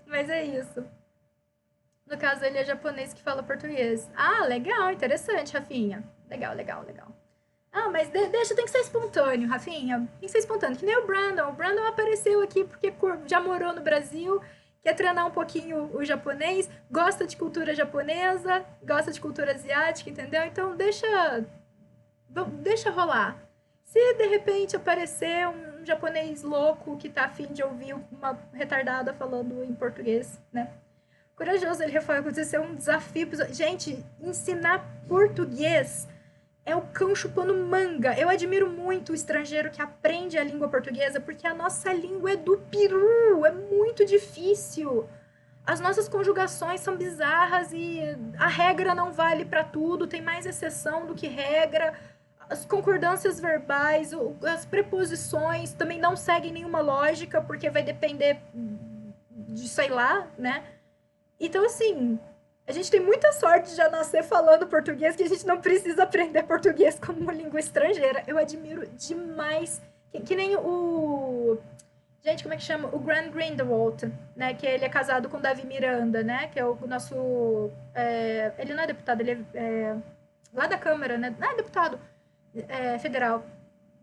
Mas é isso. No caso, ele é japonês que fala português. Ah, legal, interessante, Rafinha. Legal. Ah, mas deixa, tem que ser espontâneo, Rafinha. Tem que ser espontâneo, que nem o Brandon. O Brandon apareceu aqui porque já morou no Brasil, quer treinar um pouquinho o japonês, gosta de cultura japonesa, gosta de cultura asiática, entendeu? Então, deixa rolar. Se, de repente, aparecer um japonês louco que tá afim de ouvir uma retardada falando em português, né? Corajoso, ele foi acontecer um desafio. Gente, ensinar português é o cão chupando manga. Eu admiro muito o estrangeiro que aprende a língua portuguesa, porque a nossa língua é do peru, é muito difícil. As nossas conjugações são bizarras e a regra não vale para tudo, tem mais exceção do que regra. As concordâncias verbais, as preposições também não seguem nenhuma lógica, porque vai depender de, sei lá, né? Então, assim, a gente tem muita sorte de já nascer falando português, que a gente não precisa aprender português como uma língua estrangeira. Eu admiro demais. Que nem o... Gente, como é que chama? O Grant Grindelwald, né? Que ele é casado com Davi Miranda, né? Que é o nosso... ele não é deputado, ele é lá da Câmara, né? Não é deputado federal.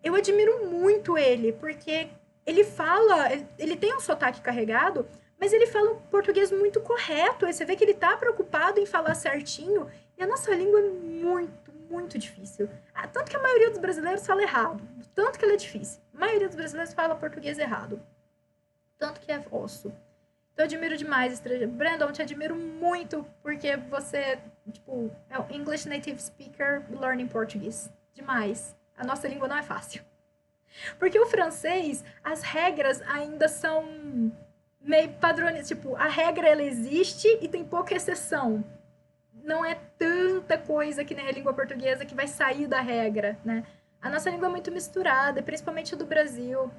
Eu admiro muito ele, porque ele fala... Ele tem um sotaque carregado, Mas ele fala um português muito correto. Aí você vê que ele tá preocupado em falar certinho. E a nossa língua é muito, muito difícil. Tanto que a maioria dos brasileiros fala errado. Tanto que ela é difícil. A maioria dos brasileiros fala português errado. Tanto que é osso. Então, eu admiro demais estrangeiro. Brandon, te admiro muito porque você, tipo, é um English native speaker learning português. Demais. A nossa língua não é fácil. Porque o francês, as regras ainda são meio padronizadas. Tipo, a regra ela existe e tem pouca exceção. Não é tanta coisa que nem a língua portuguesa que vai sair da regra, né? A nossa língua é muito misturada, principalmente a do Brasil.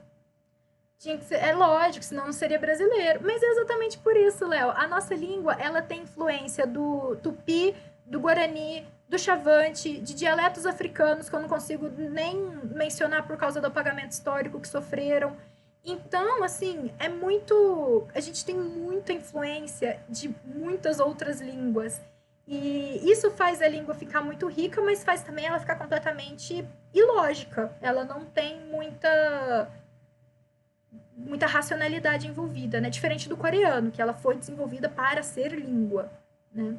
Tinha que ser, é lógico, senão não seria brasileiro. Mas é exatamente por isso, Léo. A nossa língua, ela tem influência do tupi, do guarani, do chavante, de dialetos africanos que eu não consigo nem mencionar por causa do apagamento histórico que sofreram. Então, assim, é muito. A gente tem muita influência de muitas outras línguas. E isso faz a língua ficar muito rica, mas faz também ela ficar completamente ilógica. Ela não tem muita racionalidade envolvida, né? Diferente do coreano, que ela foi desenvolvida para ser língua, né?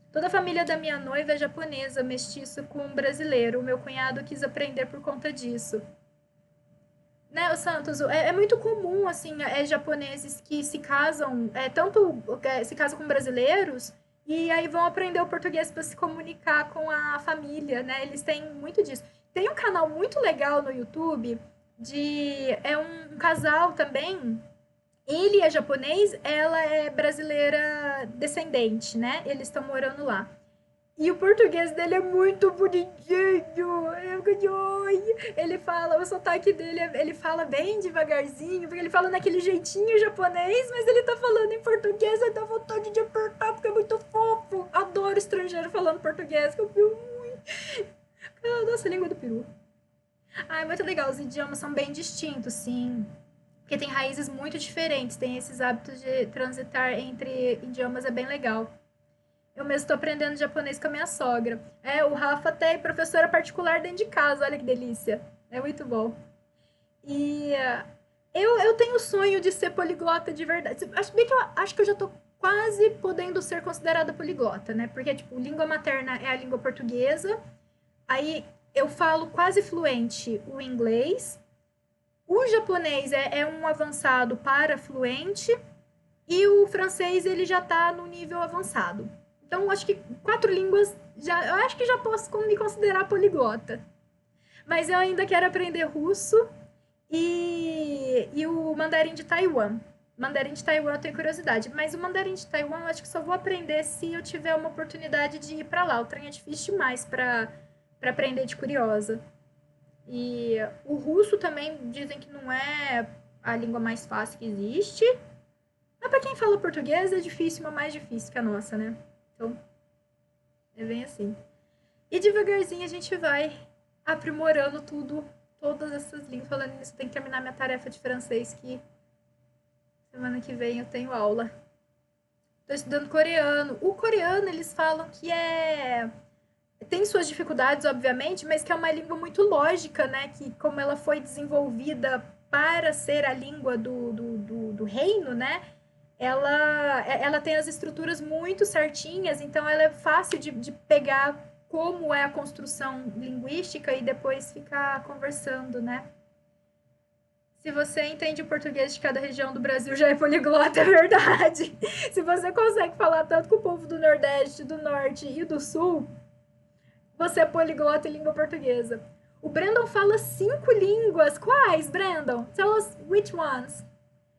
Toda a família da minha noiva é japonesa, mestiço com um brasileiro. O meu cunhado quis aprender por conta disso. Né, o Santos, é muito comum, assim, japoneses que se casam, se casam com brasileiros e aí vão aprender o português para se comunicar com a família, né? Eles têm muito disso. Tem um canal muito legal no YouTube é um casal também. Ele é japonês, ela é brasileira descendente, né? Eles estão morando lá. E o português dele é muito bonitinho. Ele fala, o sotaque dele, ele fala bem devagarzinho, porque ele fala naquele jeitinho japonês, mas ele tá falando em português, aí dá vontade de apertar, porque é muito fofo. Adoro estrangeiro falando português, que eu fio muito. Nossa, língua do peru. É muito legal, os idiomas são bem distintos, sim. Porque tem raízes muito diferentes, tem esses hábitos de transitar entre idiomas, é bem legal. Eu mesmo estou aprendendo japonês com a minha sogra. O Rafa tem professora particular dentro de casa, olha que delícia. É muito bom. E eu tenho o sonho de ser poliglota de verdade. Acho que eu já estou quase podendo ser considerada poliglota, né? Porque, tipo, língua materna é a língua portuguesa. Aí eu falo quase fluente o inglês. O japonês é um avançado para fluente. E o francês, ele já está no nível avançado. Então, acho que 4 línguas, eu acho que já posso me considerar poliglota. Mas eu ainda quero aprender russo e o mandarim de Taiwan. Mandarim de Taiwan eu tenho curiosidade, mas o mandarim de Taiwan eu acho que só vou aprender se eu tiver uma oportunidade de ir para lá. O trem é difícil demais para aprender de curiosa. E o russo também dizem que não é a língua mais fácil que existe. Mas para quem fala português é difícil, mas mais difícil que a nossa, né? Então, é bem assim. E devagarzinho a gente vai aprimorando tudo, todas essas línguas. Falando nisso, eu tenho que terminar minha tarefa de francês, que semana que vem eu tenho aula. Estou estudando coreano. O coreano, eles falam que tem suas dificuldades, obviamente, mas que é uma língua muito lógica, né? Que como ela foi desenvolvida para ser a língua do reino, né? Ela tem as estruturas muito certinhas, então ela é fácil de pegar como é a construção linguística e depois ficar conversando, né? Se você entende o português de cada região do Brasil, já é poliglota, é verdade. Se você consegue falar tanto com o povo do Nordeste, do Norte e do Sul, você é poliglota em língua portuguesa. O Brandon fala 5 línguas. Quais, Brandon? Tell us which ones.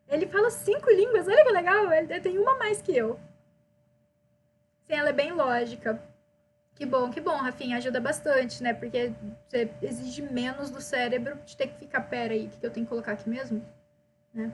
Ele fala 5 línguas, olha que legal, ele tem uma a mais que eu. Sim, ela é bem lógica. Que bom, Rafinha, ajuda bastante, né? Porque você exige menos do cérebro de ter que ficar, pera aí, o que eu tenho que colocar aqui mesmo? Né?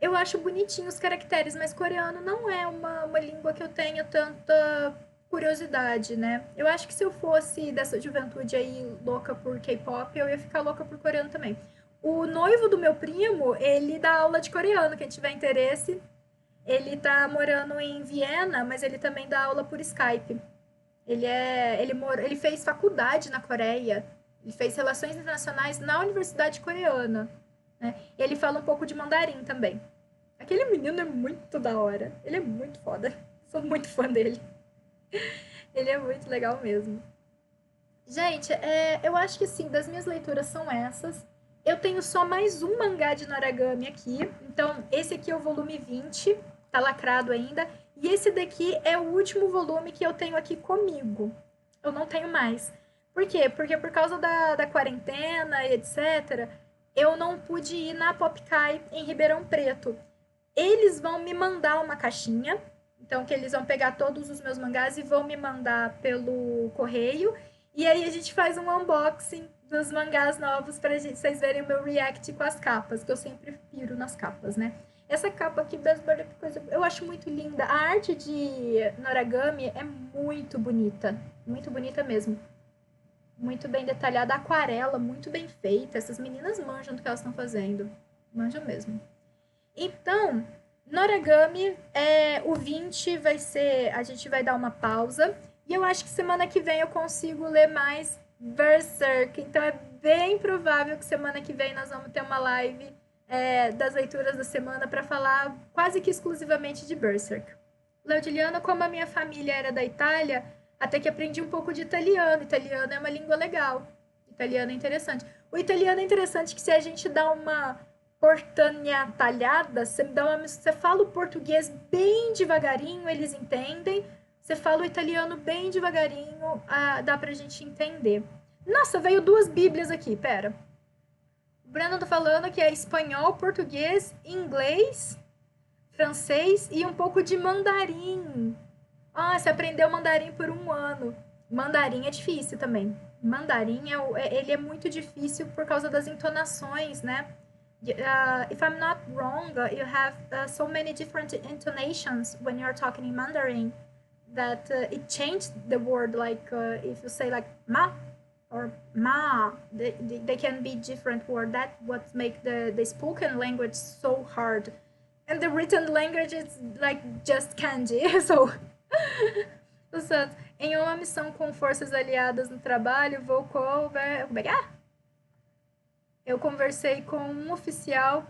Eu acho bonitinho os caracteres, mas coreano não é uma língua que eu tenha tanta curiosidade, né? Eu acho que se eu fosse dessa juventude aí louca por K-pop, eu ia ficar louca por coreano também. O noivo do meu primo, ele dá aula de coreano, quem tiver interesse. Ele tá morando em Viena, mas ele também dá aula por Skype. Ele fez faculdade na Coreia, ele fez relações internacionais na Universidade Coreana, né? E ele fala um pouco de mandarim também. Aquele menino é muito da hora. Ele é muito foda. Sou muito fã dele. Ele é muito legal mesmo. Gente, eu acho que sim, das minhas leituras são essas. Eu tenho só mais um mangá de Noragami aqui. Então, esse aqui é o volume 20, tá lacrado ainda. E esse daqui é o último volume que eu tenho aqui comigo. Eu não tenho mais. Por quê? Porque por causa da quarentena e etc., eu não pude ir na Popcai em Ribeirão Preto. Eles vão me mandar uma caixinha. Então, que eles vão pegar todos os meus mangás e vão me mandar pelo correio. E aí a gente faz um unboxing dos mangás novos pra vocês verem o meu react com as capas, que eu sempre piro nas capas, né? Essa capa aqui, olha que coisa, eu acho muito linda. A arte de Noragami é muito bonita mesmo. Muito bem detalhada, aquarela, muito bem feita. Essas meninas manjam do que elas estão fazendo. Manjam mesmo. Então, Noragami, o 20 vai ser... A gente vai dar uma pausa. E eu acho que semana que vem eu consigo ler mais Berserk. Então é bem provável que semana que vem nós vamos ter uma live das leituras da semana para falar quase que exclusivamente de Berserk. Leodiliano, como a minha família era da Itália, até que aprendi um pouco de italiano. Italiano é uma língua legal. Italiano é interessante. O italiano é interessante que se a gente dá uma portanha talhada, você fala o português bem devagarinho, eles entendem. Você fala o italiano bem devagarinho, dá pra gente entender. Nossa, veio 2 bíblias aqui, pera. O Brandon tá falando que é espanhol, português, inglês, francês e um pouco de mandarim. Ah, você aprendeu mandarim por 1 ano. Mandarim é difícil também. Mandarim, ele é muito difícil por causa das entonações, né? If I'm not wrong, you have so many different intonations when you're talking in Mandarin. That it changed the word, like if you say like ma or ma, they can be different words. That's what make the spoken language so hard, and the written language is like just kanji. So, em uma missão com forças aliadas no trabalho, eu conversei com um oficial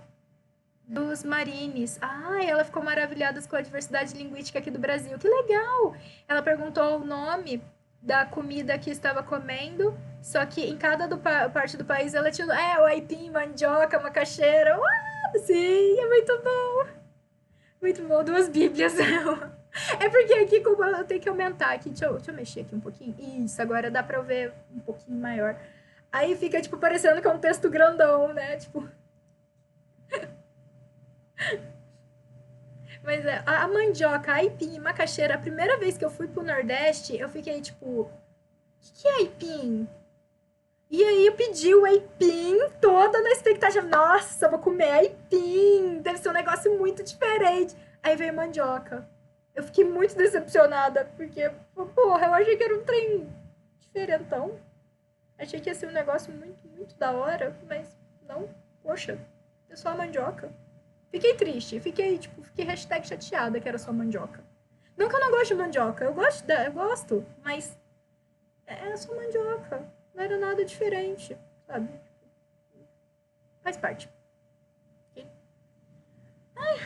dos Marines. Ah, ela ficou maravilhada com a diversidade linguística aqui do Brasil. Que legal! Ela perguntou o nome da comida que estava comendo, só que em cada parte do país ela tinha o aipim, mandioca, macaxeira. Sim, é muito bom! Muito bom, 2 bíblias. É porque aqui como eu tenho que aumentar aqui. Deixa eu mexer aqui um pouquinho. Isso, agora dá pra eu ver um pouquinho maior. Aí fica, tipo, parecendo que é um texto grandão, né? Tipo... Mas a mandioca, a aipim e macaxeira, a primeira vez que eu fui pro Nordeste, eu fiquei tipo, o que é aipim? E aí eu pedi o aipim toda na expectativa. Nossa, eu vou comer aipim, deve ser um negócio muito diferente. Aí veio mandioca. Eu fiquei muito decepcionada, porque, porra, eu achei que era um trem diferentão. Achei que ia ser um negócio muito, muito da hora, mas não, poxa, é só a mandioca. Fiquei triste, fiquei hashtag chateada que era só mandioca. Não que eu não gosto de mandioca, eu gosto, mas é só mandioca. Não era nada diferente, sabe? Faz parte. Ai,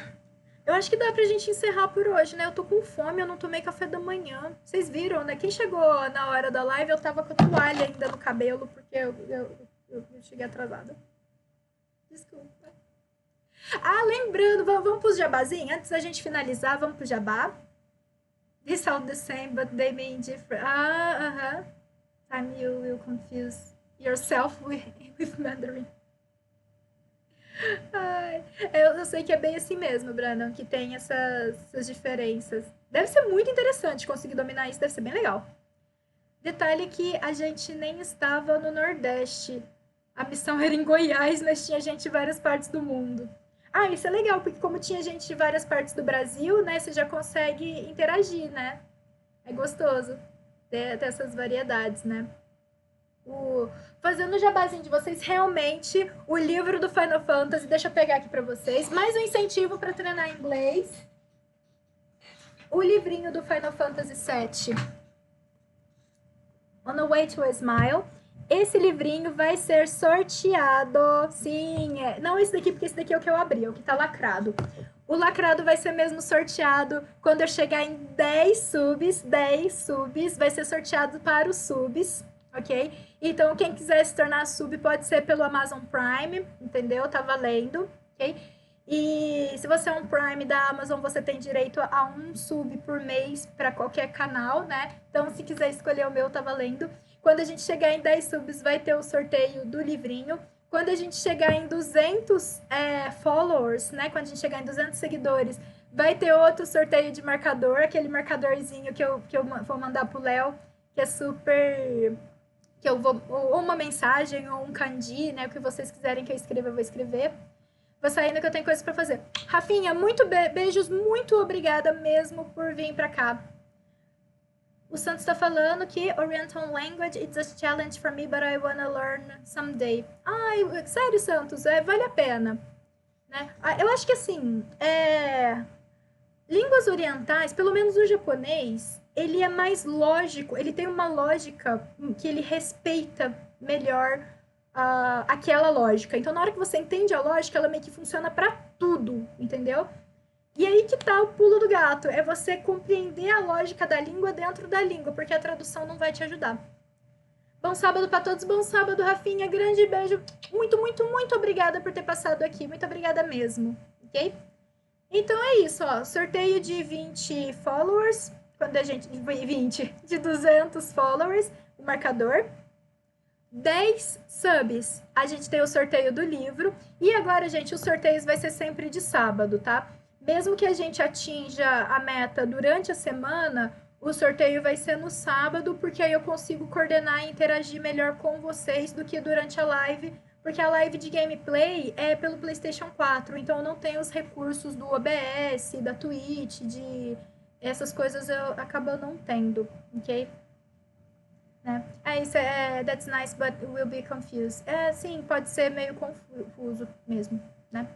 eu acho que dá pra gente encerrar por hoje, né? Eu tô com fome, eu não tomei café da manhã. Vocês viram, né? Quem chegou na hora da live, eu tava com a toalha ainda no cabelo, porque eu cheguei atrasada. Desculpa. Ah, lembrando, vamos pros jabazinhos? Antes da gente finalizar, vamos pro jabá. They sound the same, but they mean different. Time you will confuse yourself with Mandarin. Ai, eu sei que é bem assim mesmo, Brandon, que tem essas diferenças. Deve ser muito interessante conseguir dominar isso, deve ser bem legal. Detalhe que a gente nem estava no Nordeste. A missão era em Goiás, mas tinha gente de várias partes do mundo. Ah, isso é legal, porque como tinha gente de várias partes do Brasil, né, você já consegue interagir, né? É gostoso ter essas variedades, né? Fazendo o jabazinho de vocês, realmente, o livro do Final Fantasy, deixa eu pegar aqui pra vocês, mais um incentivo para treinar inglês. O livrinho do Final Fantasy VII, On the Way to a Smile. Esse livrinho vai ser sorteado. Sim, não esse daqui, porque esse daqui é o que eu abri, é o que tá lacrado. O lacrado vai ser mesmo sorteado quando eu chegar em 10 subs, vai ser sorteado para os subs, ok? Então, quem quiser se tornar sub pode ser pelo Amazon Prime, entendeu? Tá valendo, ok? E se você é um Prime da Amazon, você tem direito a um sub por mês para qualquer canal, né? Então, se quiser escolher o meu, tá valendo. Quando a gente chegar em 10 subs, vai ter o sorteio do livrinho. Quando a gente chegar em 200 followers, né? Quando a gente chegar em 200 seguidores, vai ter outro sorteio de marcador, aquele marcadorzinho que eu vou mandar pro Léo, que é super... que eu vou... ou uma mensagem, ou um kanji, né? O que vocês quiserem que eu escreva, eu vou escrever. Vou saindo que eu tenho coisas pra fazer. Rafinha, muito beijos, muito obrigada mesmo por vir pra cá. O Santos tá falando que Oriental Language it's a challenge for me, but I wanna learn someday. Ai, sério, Santos, vale a pena. Né? Eu acho que assim, línguas orientais, pelo menos o japonês, ele é mais lógico, ele tem uma lógica que ele respeita melhor aquela lógica. Então, na hora que você entende a lógica, ela meio que funciona para tudo, entendeu? E aí que tá o pulo do gato, é você compreender a lógica da língua dentro da língua, porque a tradução não vai te ajudar. Bom sábado para todos, bom sábado, Rafinha, grande beijo. Muito, muito, muito obrigada por ter passado aqui, muito obrigada mesmo, ok? Então é isso, ó, sorteio de 20 followers, quando a gente... 20, de 200 followers, o marcador. 10 subs, a gente tem o sorteio do livro. E agora, gente, os sorteios vai ser sempre de sábado, tá? Mesmo que a gente atinja a meta durante a semana, o sorteio vai ser no sábado, porque aí eu consigo coordenar e interagir melhor com vocês do que durante a live, porque a live de gameplay é pelo PlayStation 4, então eu não tenho os recursos do OBS, da Twitch, de... essas coisas eu acabo não tendo, ok? Né? Isso that's nice, but will be confused. Sim, pode ser meio confuso mesmo, né?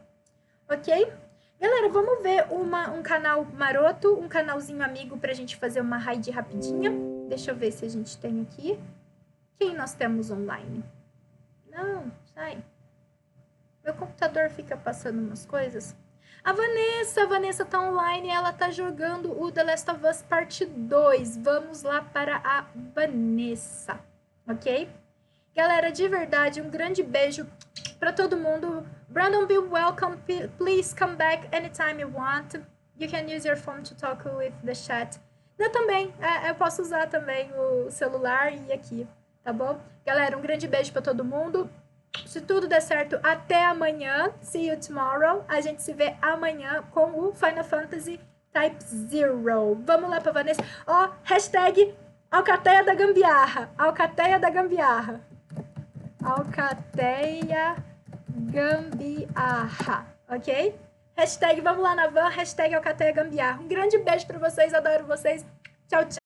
Ok? Galera, vamos ver um canal maroto, um canalzinho amigo pra gente fazer uma raid rapidinha. Deixa eu ver se a gente tem aqui. Quem nós temos online? Não, sai. Meu computador fica passando umas coisas. A Vanessa tá online, ela tá jogando o The Last of Us Parte 2. Vamos lá para a Vanessa, ok? Galera, de verdade, um grande beijo para todo mundo. Brandon, be welcome. Please come back anytime you want. You can use your phone to talk with the chat. Eu também, eu posso usar também o celular e aqui, tá bom? Galera, um grande beijo para todo mundo. Se tudo der certo, até amanhã. See you tomorrow. A gente se vê amanhã com o Final Fantasy Type 0. Vamos lá pra Vanessa. Ó, hashtag Alcateia da Gambiarra. Alcateia da Gambiarra. Alcateia Gambiarra. Ok? Hashtag vamos lá na van. Hashtag Alcateia Gambiarra. Um grande beijo pra vocês. Adoro vocês. Tchau, tchau.